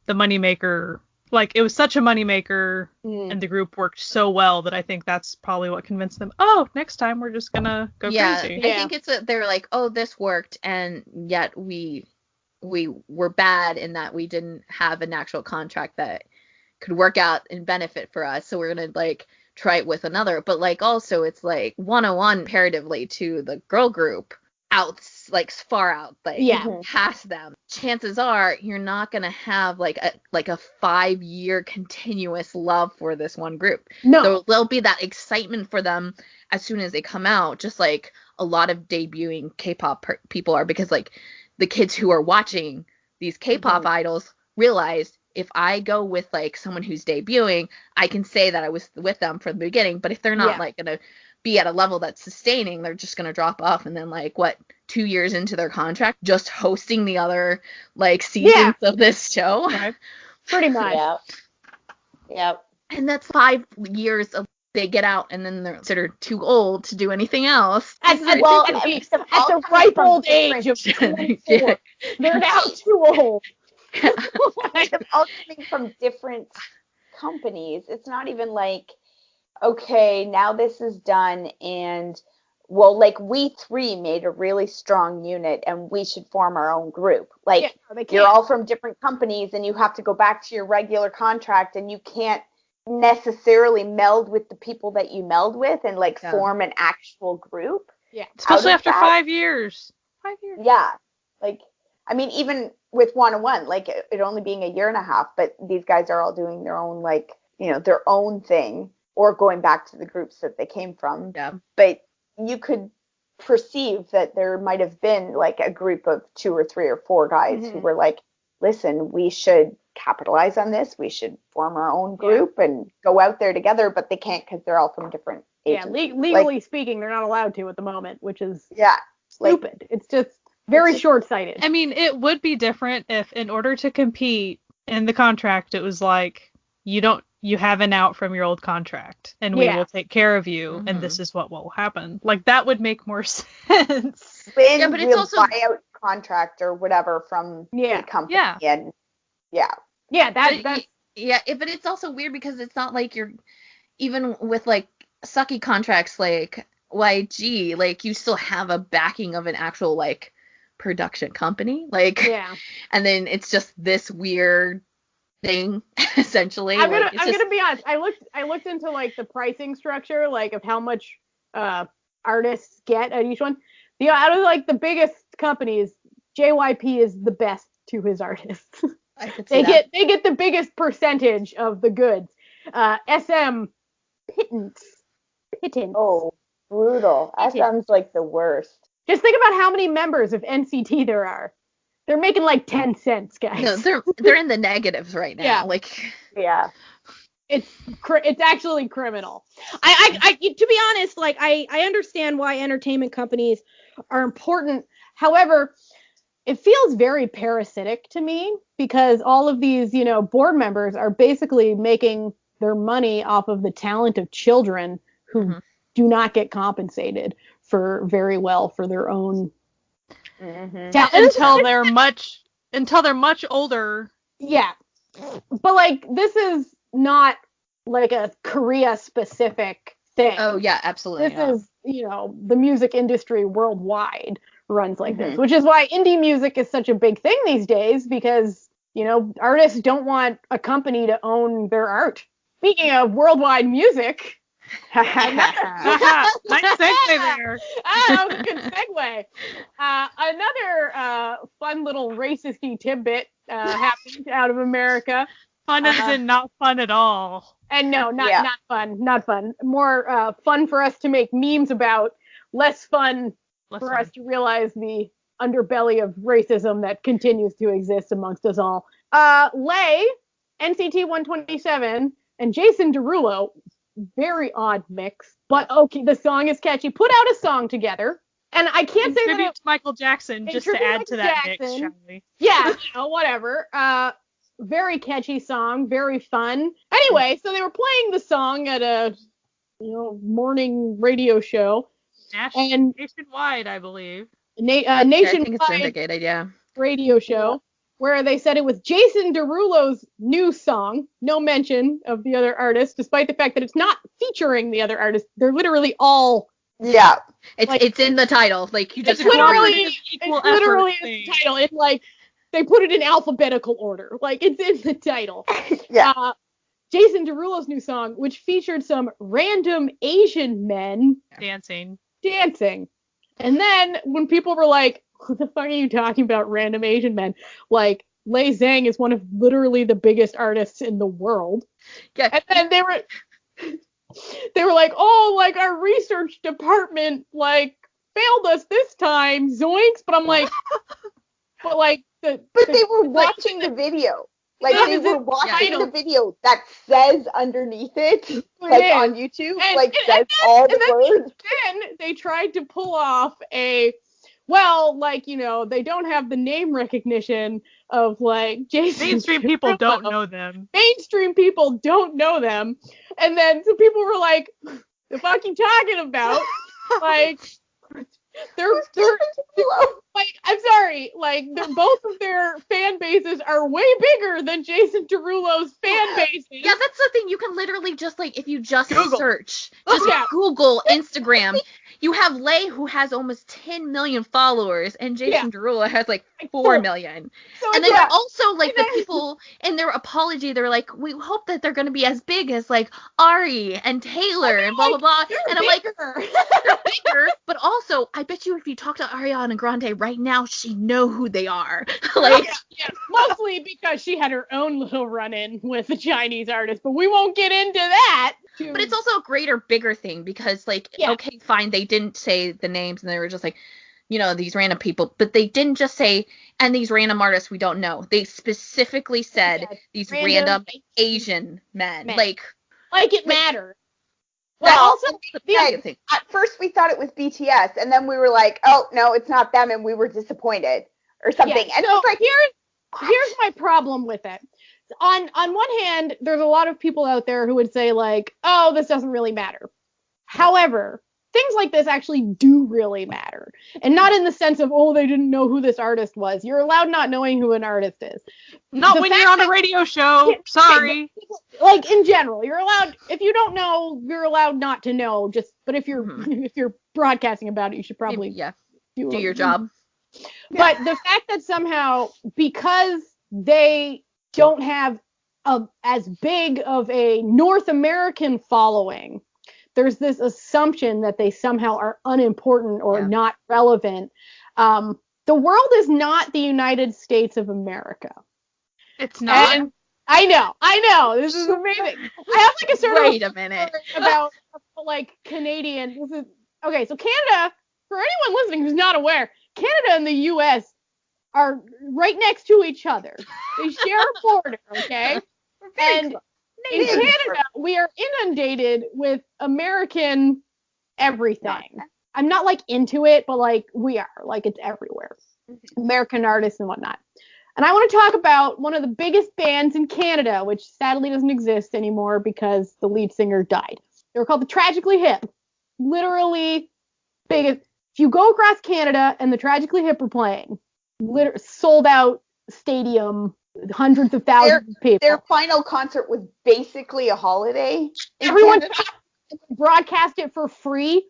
the moneymaker, like it was such a moneymaker and the group worked so well that I think that's probably what convinced them, oh, next time we're just going to go crazy. I think they're like, oh, this worked, and yet we were bad in that we didn't have an actual contract that could work out and benefit for us. So we're going to like try it with another. But like also it's like 101 comparatively to the girl group far out, past them, chances are you're not gonna have like a 5-year continuous love for this one group. No. So there'll be that excitement for them as soon as they come out, just like a lot of debuting K-pop people are, because like the kids who are watching these K-pop idols realize, if I go with like someone who's debuting, I can say that I was with them from the beginning. But if they're not like gonna be at a level that's sustaining, they're just gonna drop off. And then like 2 years into their contract, just hosting the other like seasons of this show. Right. Pretty much. Yep. And that's 5 years of they get out and then they're considered too old to do anything else. At the ripe old age of 24, they're now too old. They're all coming from different companies. It's not even like, okay, now this is done, and well, like we three made a really strong unit and we should form our own group. Like you're all from different companies and you have to go back to your regular contract, and you can't necessarily meld with the people that you meld with and like form an actual group. Yeah. Especially after 5 years. 5 years. Yeah. Like, I mean, even with 101, like it only being a year and a half, but these guys are all doing their own, like, you know, their own thing, or going back to the groups that they came from. Yeah. But you could perceive that there might have been like a group of 2 or 3 or 4 guys who were like, listen, we should capitalize on this. We should form our own group and go out there together, but they can't because they're all from different agencies. Yeah, legally speaking, they're not allowed to at the moment, which is stupid. Like, it's just very short-sighted. I mean, it would be different if, in order to compete in the contract, it was like, you have an out from your old contract, and we will take care of you, and this is what will happen. Like, that would make more sense. But it's also buyout contract or whatever from the company. And but it's also weird because it's not like you're, even with like sucky contracts like YG, like you still have a backing of an actual like production company, like, and then it's just this weird thing essentially. I'm gonna be honest. I looked into like the pricing structure, like of how much artists get at each one. Out of like the biggest companies, JYP is the best to his artists. They get the biggest percentage of the goods. SM pittance. Oh, brutal. SM's like the worst. Just think about how many members of NCT there are. They're making like 10 cents, guys. No, they're in the negatives right now. Yeah. Like, it's actually criminal. I to be honest, like I understand why entertainment companies are important. However, it feels very parasitic to me, because all of these, board members are basically making their money off of the talent of children who do not get compensated for their own until they're much older. Yeah. But like, this is not like a Korea specific thing. Oh yeah, absolutely. This is, the music industry worldwide runs like this, which is why indie music is such a big thing these days, because, artists don't want a company to own their art. Speaking of worldwide music, nice segue there. That was a good segue. Another fun little racisty tidbit happened out of America. Fun as in not fun at all. And no, not fun. More fun for us to make memes about, less fun for us to realize the underbelly of racism that continues to exist amongst us all. Lay, NCT 127, and Jason Derulo, very odd mix, but okay, the song is catchy, put out a song together, and I can't say that it's Michael Jackson, just to add to that mix, shall we? Yeah, whatever. Very catchy song, very fun. Anyway, so they were playing the song at a morning radio show. Nationwide, I believe. I think it's syndicated, radio show, where they said it was Jason Derulo's new song. No mention of the other artists, despite the fact that it's not featuring the other artists. They're literally all. Yeah. It's in the title. Like, you just it's literally in the title. It's like they put it in alphabetical order. Like, it's in the title. Yeah. Jason Derulo's new song, which featured some random Asian men dancing. And then when people were like, what the fuck are you talking about, random Asian men? Like, Lei Zhang is one of literally the biggest artists in the world. Yeah. And then they were like, oh, like our research department like failed us this time, zoinks. But I'm like, but like they were watching the video. Like they were watching the video that says underneath it, like on YouTube, says all the words. Then they tried to pull off they don't have the name recognition of like Jason. Mainstream people don't know them. Mainstream people don't know them. And then some people were like, the fuck you talking about? Like, they're like, I'm sorry, like both of their fan bases are way bigger than Jason Derulo's fan bases. Yeah, that's the thing. You can literally just like, if you just Google. search, Google Instagram, you have Lei, who has almost 10 million followers, and Jason Derulo has like 4 million. So, and then also like the people in their apology, they're like, we hope that they're going to be as big as like Ari and Taylor and blah, blah, blah. And I'm like, they're bigger, but also I bet you if you talk to Ariana Grande right now, she'd know who they are. Like, mostly because she had her own little run-in with a Chinese artist, but we won't get into that. But it's also a greater, bigger thing because, like, okay, fine, they didn't say the names and they were just like, you know, these random people, but they didn't just say, and these random artists we don't know. They specifically said these random Asian men. Like it mattered. Well, also, at first we thought it was BTS, and then we were like, oh, no, it's not them, and we were disappointed or something. Yeah, and so it's like, here's my problem with it. On one hand, there's a lot of people out there who would say like, oh, this doesn't really matter. However, things like this actually do really matter. And not in the sense of, oh, they didn't know who this artist was. You're allowed not knowing who an artist is. Not when you're on a radio show. Sorry. Like in general, you're allowed, if you don't know, you're allowed not to know. But if you're broadcasting about it, you should probably do your job. But the fact that somehow, because they don't have as big of a North American following, there's this assumption that they somehow are unimportant or not relevant. The world is not the United States of America. It's not. And I know. This is amazing. I have like a sort of wait a minute about like Canadian. Okay, so Canada, for anyone listening who's not aware, Canada and the U.S. are right next to each other. They share a border, okay? And in Canada, we are inundated with American everything. I'm not like into it, but like we are. Like it's everywhere. American artists and whatnot. And I want to talk about one of the biggest bands in Canada, which sadly doesn't exist anymore because the lead singer died. They were called the Tragically Hip. Literally biggest. If you go across Canada and the Tragically Hip are playing, sold out stadium, hundreds of thousands of people. Their final concert was basically a holiday. Everyone broadcast it for free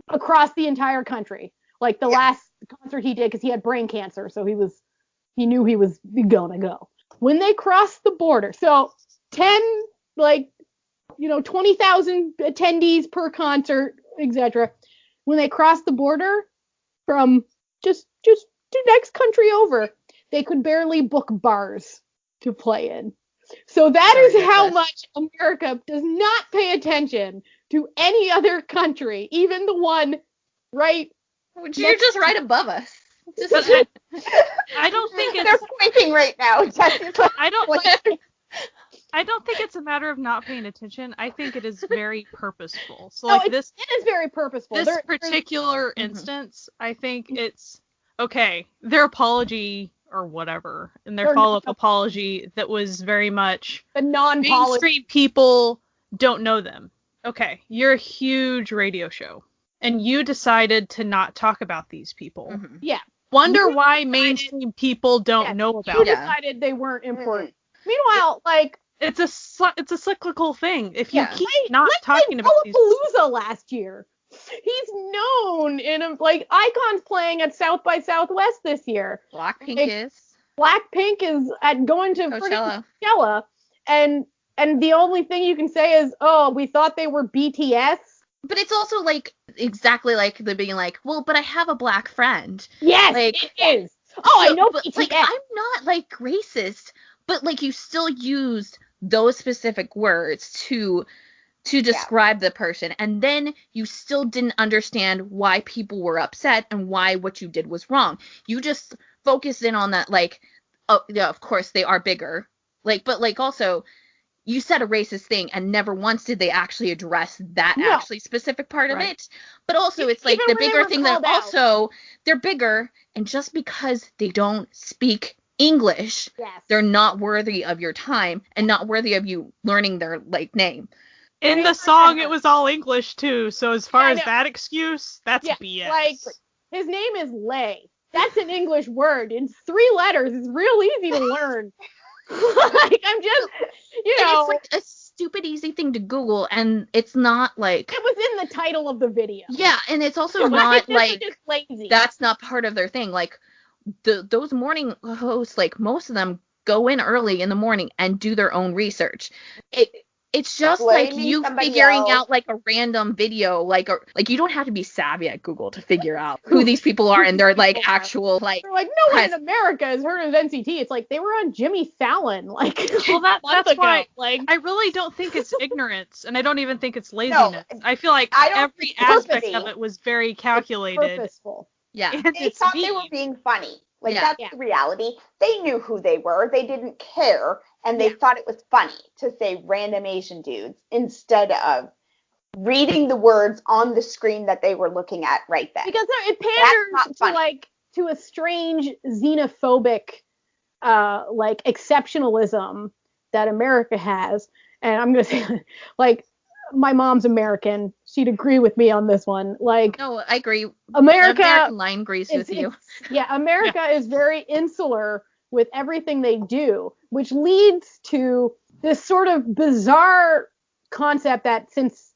across the entire country. Like the last concert he did, because he had brain cancer, so he knew he was gonna go. When they crossed the border, so 20,000 attendees per concert, etc. When they crossed the border from just the next country over, they could barely book bars to play in. So that is how much America does not pay attention to any other country, even the one right. You're just right above us. I don't think they're pointing right now. I don't think it's a matter of not paying attention. I think it is very purposeful. So it is very purposeful. This particular instance, I think it's okay. Their apology or whatever, and their follow-up apology that was very much the non-apology. Mainstream people don't know them. Okay, you're a huge radio show, and you decided to not talk about these people. Mm-hmm. Yeah. Wonder why mainstream people don't know about them. You decided they weren't important. Meanwhile, it's a cyclical thing. If you keep not talking about these Lollapalooza last year. He's known in icons playing at South by Southwest this year. Blackpink is going to Coachella, and the only thing you can say is, oh, we thought they were BTS. But it's also like exactly like the being like, well, but I have a black friend. Yes, like, it is. Oh, I know. But, like, I'm not like racist, but like you still used those specific words to describe the person, and then you still didn't understand why people were upset and why what you did was wrong. You just focused in on that, like, oh yeah, of course they are bigger, like, but like also you said a racist thing and never once did they actually address that actually specific part of it. But also it's like the bigger thing that also they're bigger, and just because they don't speak English, they're not worthy of your time and not worthy of you learning their like name. In the song, it was all English too. So as far as that excuse, that's BS. Like, his name is Lay. That's an English word. In 3 letters. It's real easy to learn. Like, I'm just, it's like a stupid easy thing to Google, and it's not like it was in the title of the video. Yeah, and it's also not like lazy. That's not part of their thing. Like those morning hosts, like most of them go in early in the morning and do their own research. It's just like you figuring out like a random video, like you don't have to be savvy at Google to figure out who these people are and their like actual like. They're like, no one in America has heard of NCT. It's like they were on Jimmy Fallon, like. Well, that's why. Like, I really don't think it's ignorance, and I don't even think it's laziness. No, I feel like every aspect of it was very calculated. It's purposeful. Yeah. They thought they were being funny. Like, that's the reality. They knew who they were. They didn't care. And they thought it was funny to say random Asian dudes instead of reading the words on the screen that they were looking at right then. Because it panders to a strange xenophobic like exceptionalism that America has. And I'm gonna say, like, my mom's American. She'd agree with me on this one. Like, no, I agree. American line agrees with you. America is very insular with everything they do, which leads to this sort of bizarre concept that since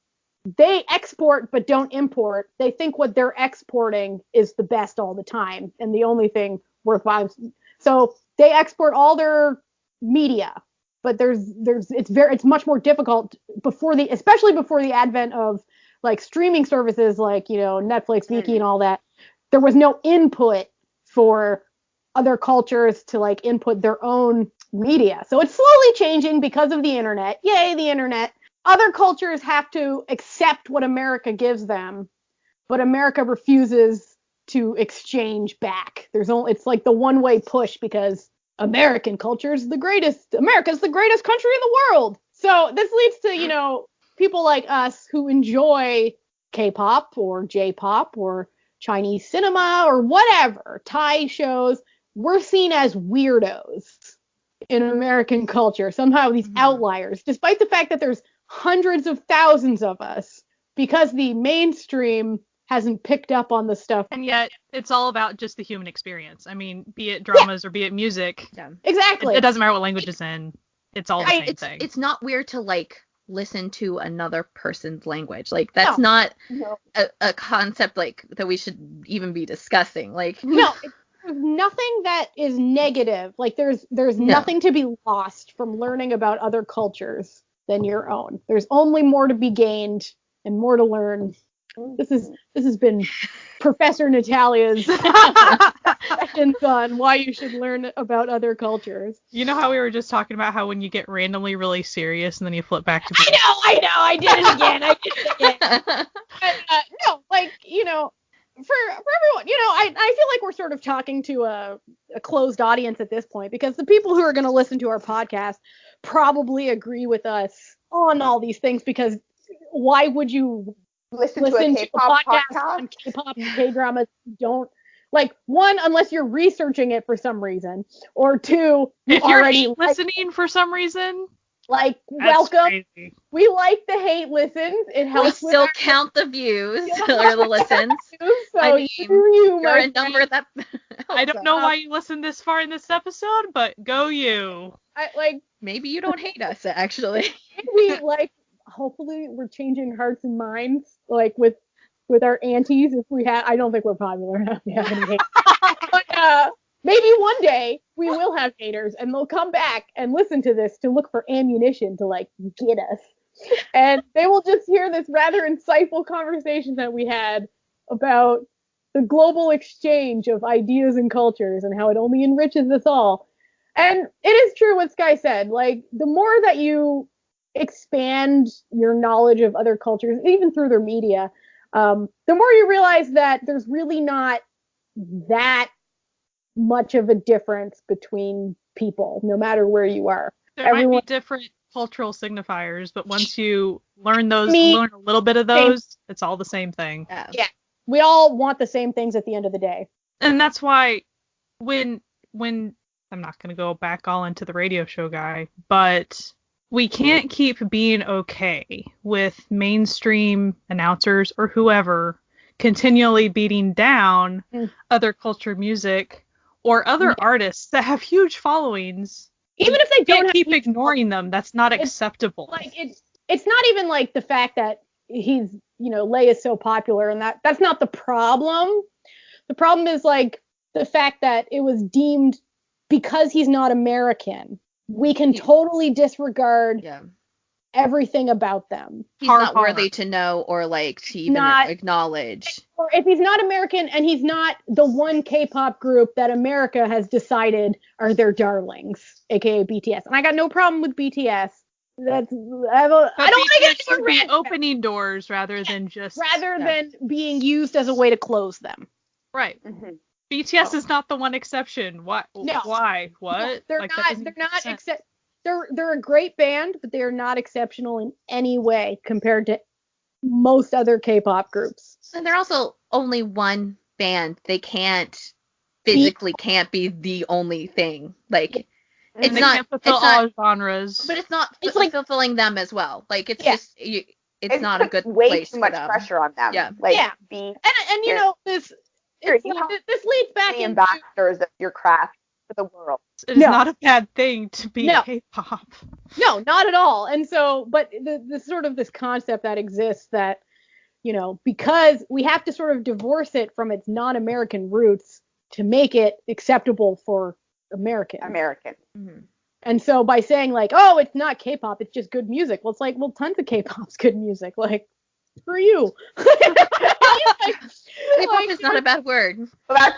they export but don't import, they think what they're exporting is the best all the time and the only thing worthwhile. So they export all their media, but it's much more difficult especially before the advent of like streaming services like, Netflix, Viki and all that. There was no input for other cultures to like input their own media. So it's slowly changing because of the internet. Yay, the internet. Other cultures have to accept what America gives them, but America refuses to exchange back. It's like the one-way push because American culture is the greatest. America's the greatest country in the world. So this leads to, people like us who enjoy K-pop or J-pop or Chinese cinema or whatever, Thai shows. We're seen as weirdos in American culture, somehow these outliers, despite the fact that there's hundreds of thousands of us, because the mainstream hasn't picked up on the stuff. And yet it's all about just the human experience. I mean, be it dramas or be it music. Yeah. Exactly. It doesn't matter what language it's in. It's all the same thing. It's not weird to like listen to another person's language. Like that's not a concept like that we should even be discussing. Like no. There's nothing that is negative. Like there's nothing to be lost from learning about other cultures than your own. There's only more to be gained and more to learn. This has been Professor Natalia's sessions on why you should learn about other cultures. You know how we were just talking about how when you get randomly really serious and then you flip back to I know, I did it again. But, no, like, for everyone, I feel like we're sort of talking to a closed audience at this point, because the people who are going to listen to our podcast probably agree with us on all these things, because why would you listen to a K-pop podcast on K-pop and K-dramas? Don't, like, one, unless you're researching it for some reason, or two, if you're already listening for some reason. Like, welcome. Crazy. We like the hate listens. It helps. We still count the views or the listens. So I mean, you're a number that. I don't know why you listened this far in this episode, but go you. Maybe you don't hate us actually. Maybe hopefully we're changing hearts and minds, like with our aunties. If we had, I don't think we're popular enough to have any hate. But maybe one day we will have haters and they'll come back and listen to this to look for ammunition to like get us. And they will just hear this rather insightful conversation that we had about the global exchange of ideas and cultures and how it only enriches us all. And it is true what Sky said. Like, the more that you expand your knowledge of other cultures, even through their media, the more you realize that there's really not that much of a difference between people, no matter where you are. There might be different cultural signifiers, but once you learn learn a little bit of those, it's all the same thing. Yeah. We all want the same things at the end of the day. And that's why when I'm not going to go back all into the radio show guy, but we can't keep being okay with mainstream announcers or whoever continually beating down other culture music or other artists that have huge followings. Even if they don't keep ignoring them, that's not acceptable. Like, it's not even like the fact that he's, Lay is so popular, and that's not the problem. The problem is like the fact that it was deemed, because he's not American, we can totally disregard everything about them. He's not worthy to know or like to even acknowledge. Or if he's not American and he's not the one K-pop group that America has decided are their darlings, aka BTS. And I got no problem with BTS. I don't want to get into a rant. Opening doors rather than being used as a way to close them. Right. Mm-hmm. BTS is not the one exception. What? No. Why? What? No, they're not. They're a great band, but they are not exceptional in any way compared to most other K-pop groups. And they're also only one band. They can't be the only thing. Like, it's not all genres. But it's not. It's like fulfilling them as well. Like, it's just it's not a good way place too much pressure on them. Yeah. Like, this leads back into ambassadors of your craft for the world. It is not a bad thing to be K-pop. No, not at all. And so, but the sort of this concept that exists that, because we have to sort of divorce it from its non-American roots to make it acceptable for American. Mm-hmm. And so by saying like, oh, it's not K-pop, it's just good music. Well, it's like, well, tons of K-pop's good music. Like, screw you. K-pop is not a bad word. Well,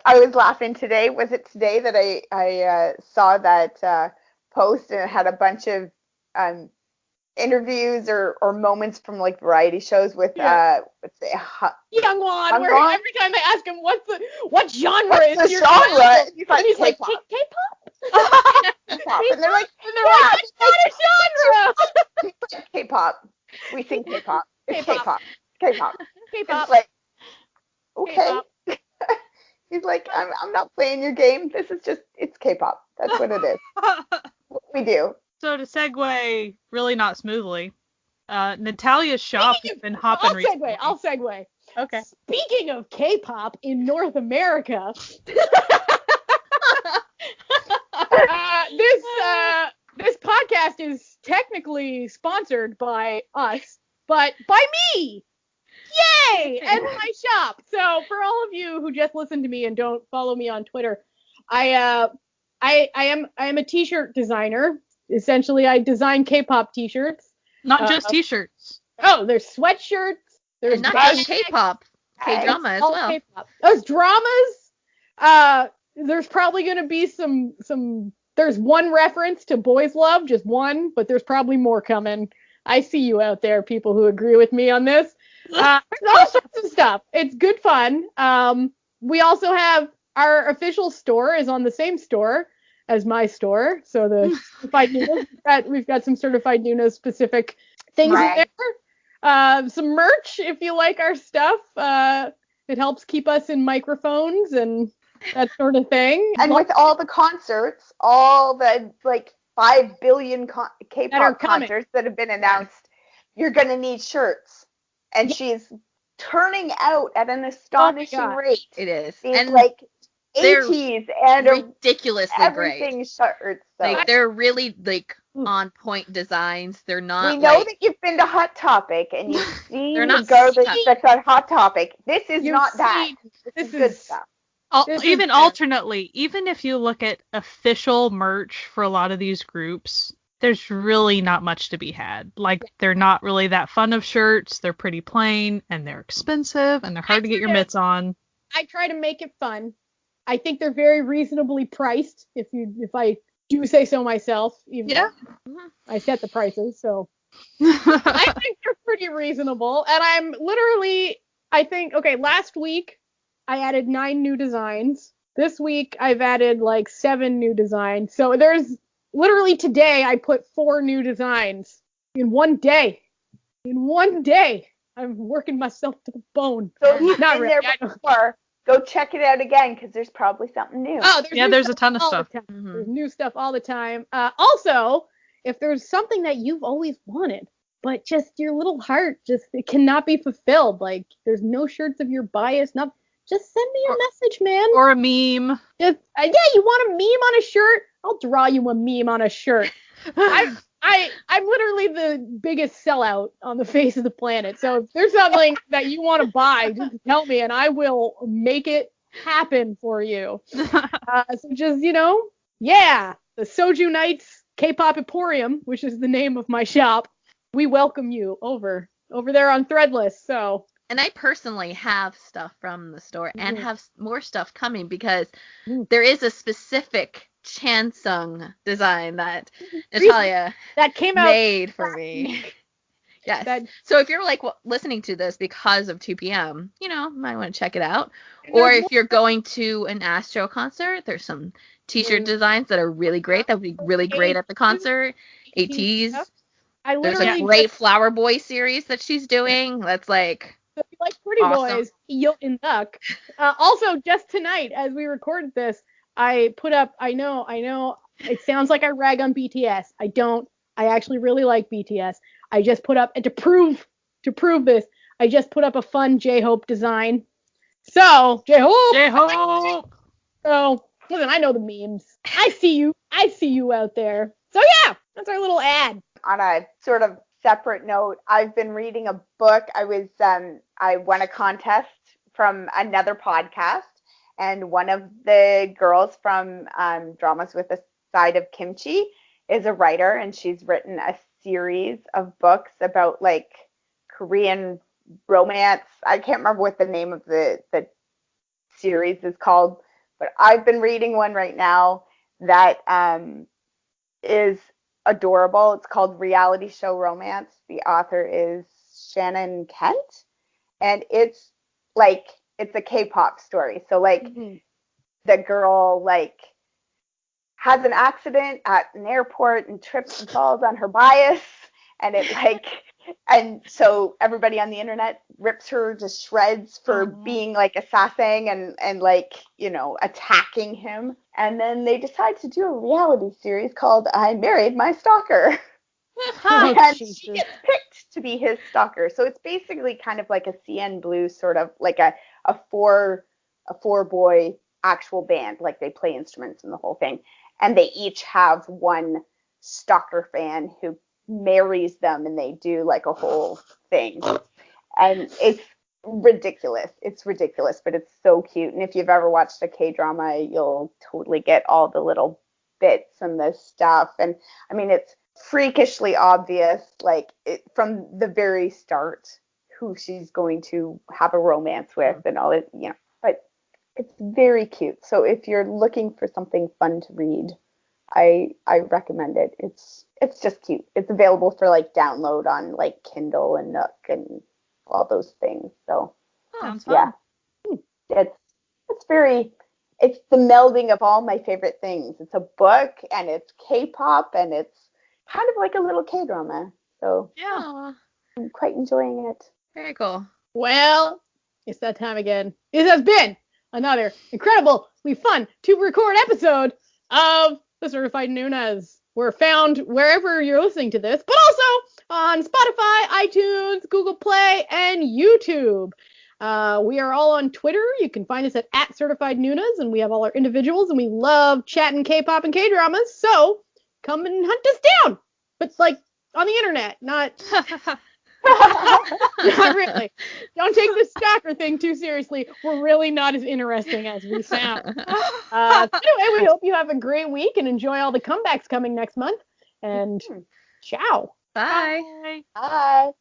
I was laughing today. Was it today that I saw that post, and it had a bunch of interviews or moments from like variety shows with Youngwon, where every time they ask him what genre is your genre, he's like K-pop. K-pop. And they're like, it's not a genre. K-pop. We sing K-pop. It's K-pop. K-pop. It's like, okay. He's like, I'm not playing your game. This is it's K-pop. That's what it is. What we do. So to segue really not smoothly, Natalia's shop has been hopping recently. I'll segue. Okay. Speaking of K-pop in North America, this podcast is technically sponsored by us, but by me. Yay! And my shop. So for all of you who just listen to me and don't follow me on Twitter, I am a t-shirt designer. Essentially, I design K-pop t-shirts. Not just t-shirts. Oh, there's sweatshirts. There's not just K-pop. K-drama as well. K-pop. There's dramas. There's probably going to be some. There's one reference to Boys Love, just one, but there's probably more coming. I see you out there, people who agree with me on this. There's all sorts of stuff. It's good fun. We also have our official store is on the same store as my store. So the Certified Nunas, we've got some Certified Nunas specific things in there. Some merch if you like our stuff. It helps keep us in microphones and that sort of thing. And with all the concerts, all the like 5 billion K-pop concerts that have been announced, you're going to need shirts. And she's turning out at an astonishing rate. It is. These and like 80s and ridiculously everything great. Shirts. So. Like they're really like on point designs. They're not. We know that you've been to Hot Topic and you've seen the garbage that's on Hot Topic. This is not that. This is good stuff. Alternately, even if you look at official merch for a lot of these groups, there's really not much to be had. Like, they're not really that fun of shirts. They're pretty plain, and they're expensive, and they're hard to get your mitts on. I try to make it fun. I think they're very reasonably priced, if I do say so myself. Even Yeah. I set the prices, so I think they're pretty reasonable. And I'm literally, last week I added 9 new designs. This week I've added like 7 new designs. So there's literally today I put 4 new designs in one day. I'm working myself to the bone. So if you've been there before, go check it out again, because there's probably something new. Oh, there's a ton of stuff. Mm-hmm. There's new stuff all the time. Also, if there's something that you've always wanted, but just your little heart it cannot be fulfilled, like there's no shirts of your bias, just send me a message, man. Or a meme. Just you want a meme on a shirt? I'll draw you a meme on a shirt. I'm literally the biggest sellout on the face of the planet. So if there's something that you want to buy, just tell me and I will make it happen for you. So just, the Soju Nights K-pop Emporium, which is the name of my shop, we welcome you over there on Threadless. So. And I personally have stuff from the store and have more stuff coming, because there is a specific Chansung design that Natalia that came out made for me. Yes. So if you're listening to this because of 2 p.m., might want to check it out. Or if you're going to an Astro concert, there's some t-shirt designs that are really great. That would be really great at the concert. ATs. There's a great Flower Boy series that she's doing. That's like Pretty awesome. Boys, Yo in Duck. Also, just tonight, as we recorded this, I put up, I know, it sounds like I rag on BTS. I don't. I actually really like BTS. I just put up, and to prove this, I just put up a fun J-Hope design. So, J-Hope! So, listen, I know the memes. I see you out there. So yeah, that's our little ad. On a sort of separate note, I've been reading a book. I won a contest from another podcast, and one of the girls from Dramas with a Side of Kimchi is a writer, and she's written a series of books about like Korean romance. I can't remember what the name of the series is called, but I've been reading one right now that is adorable. It's called Reality Show Romance. The author is Shannon Kent, and it's a K-pop story. So the girl has an accident at an airport and trips and falls on her bias, and and so everybody on the internet rips her to shreds for being a sasaeng and attacking him. And then they decide to do a reality series called I Married My Stalker. And she gets picked to be his stalker. So it's basically kind of like a CN Blue, sort of like a four boy actual band, like they play instruments and the whole thing. And they each have one stalker fan who marries them, and they do like a whole thing. And it's ridiculous. It's ridiculous, but it's so cute. And if you've ever watched a K-drama, you'll totally get all the little bits and the stuff. And I mean, it's freakishly obvious, from the very start, who she's going to have a romance with and all it, but it's very cute. So if you're looking for something fun to read, I recommend it. It's just cute. It's available for download on Kindle and Nook and all those things. So sounds fun. Yeah, it's the melding of all my favorite things. It's a book, and it's K-pop, and it's kind of like a little K-drama. So yeah, I'm quite enjoying it. Very cool. Well, it's that time again. It has been another incredibly fun to record episode of the Certified Nunas. We're found wherever you're listening to this, but also on Spotify, iTunes, Google Play, and YouTube. We are all on Twitter. You can find us at Certified Nunas, and we have all our individuals, and we love chatting K-pop and K-dramas, so come and hunt us down. But on the internet, not really. Don't take this stalker thing too seriously. We're really not as interesting as we sound. Anyway, we hope you have a great week and enjoy all the comebacks coming next month. And ciao. Bye. Bye. Bye.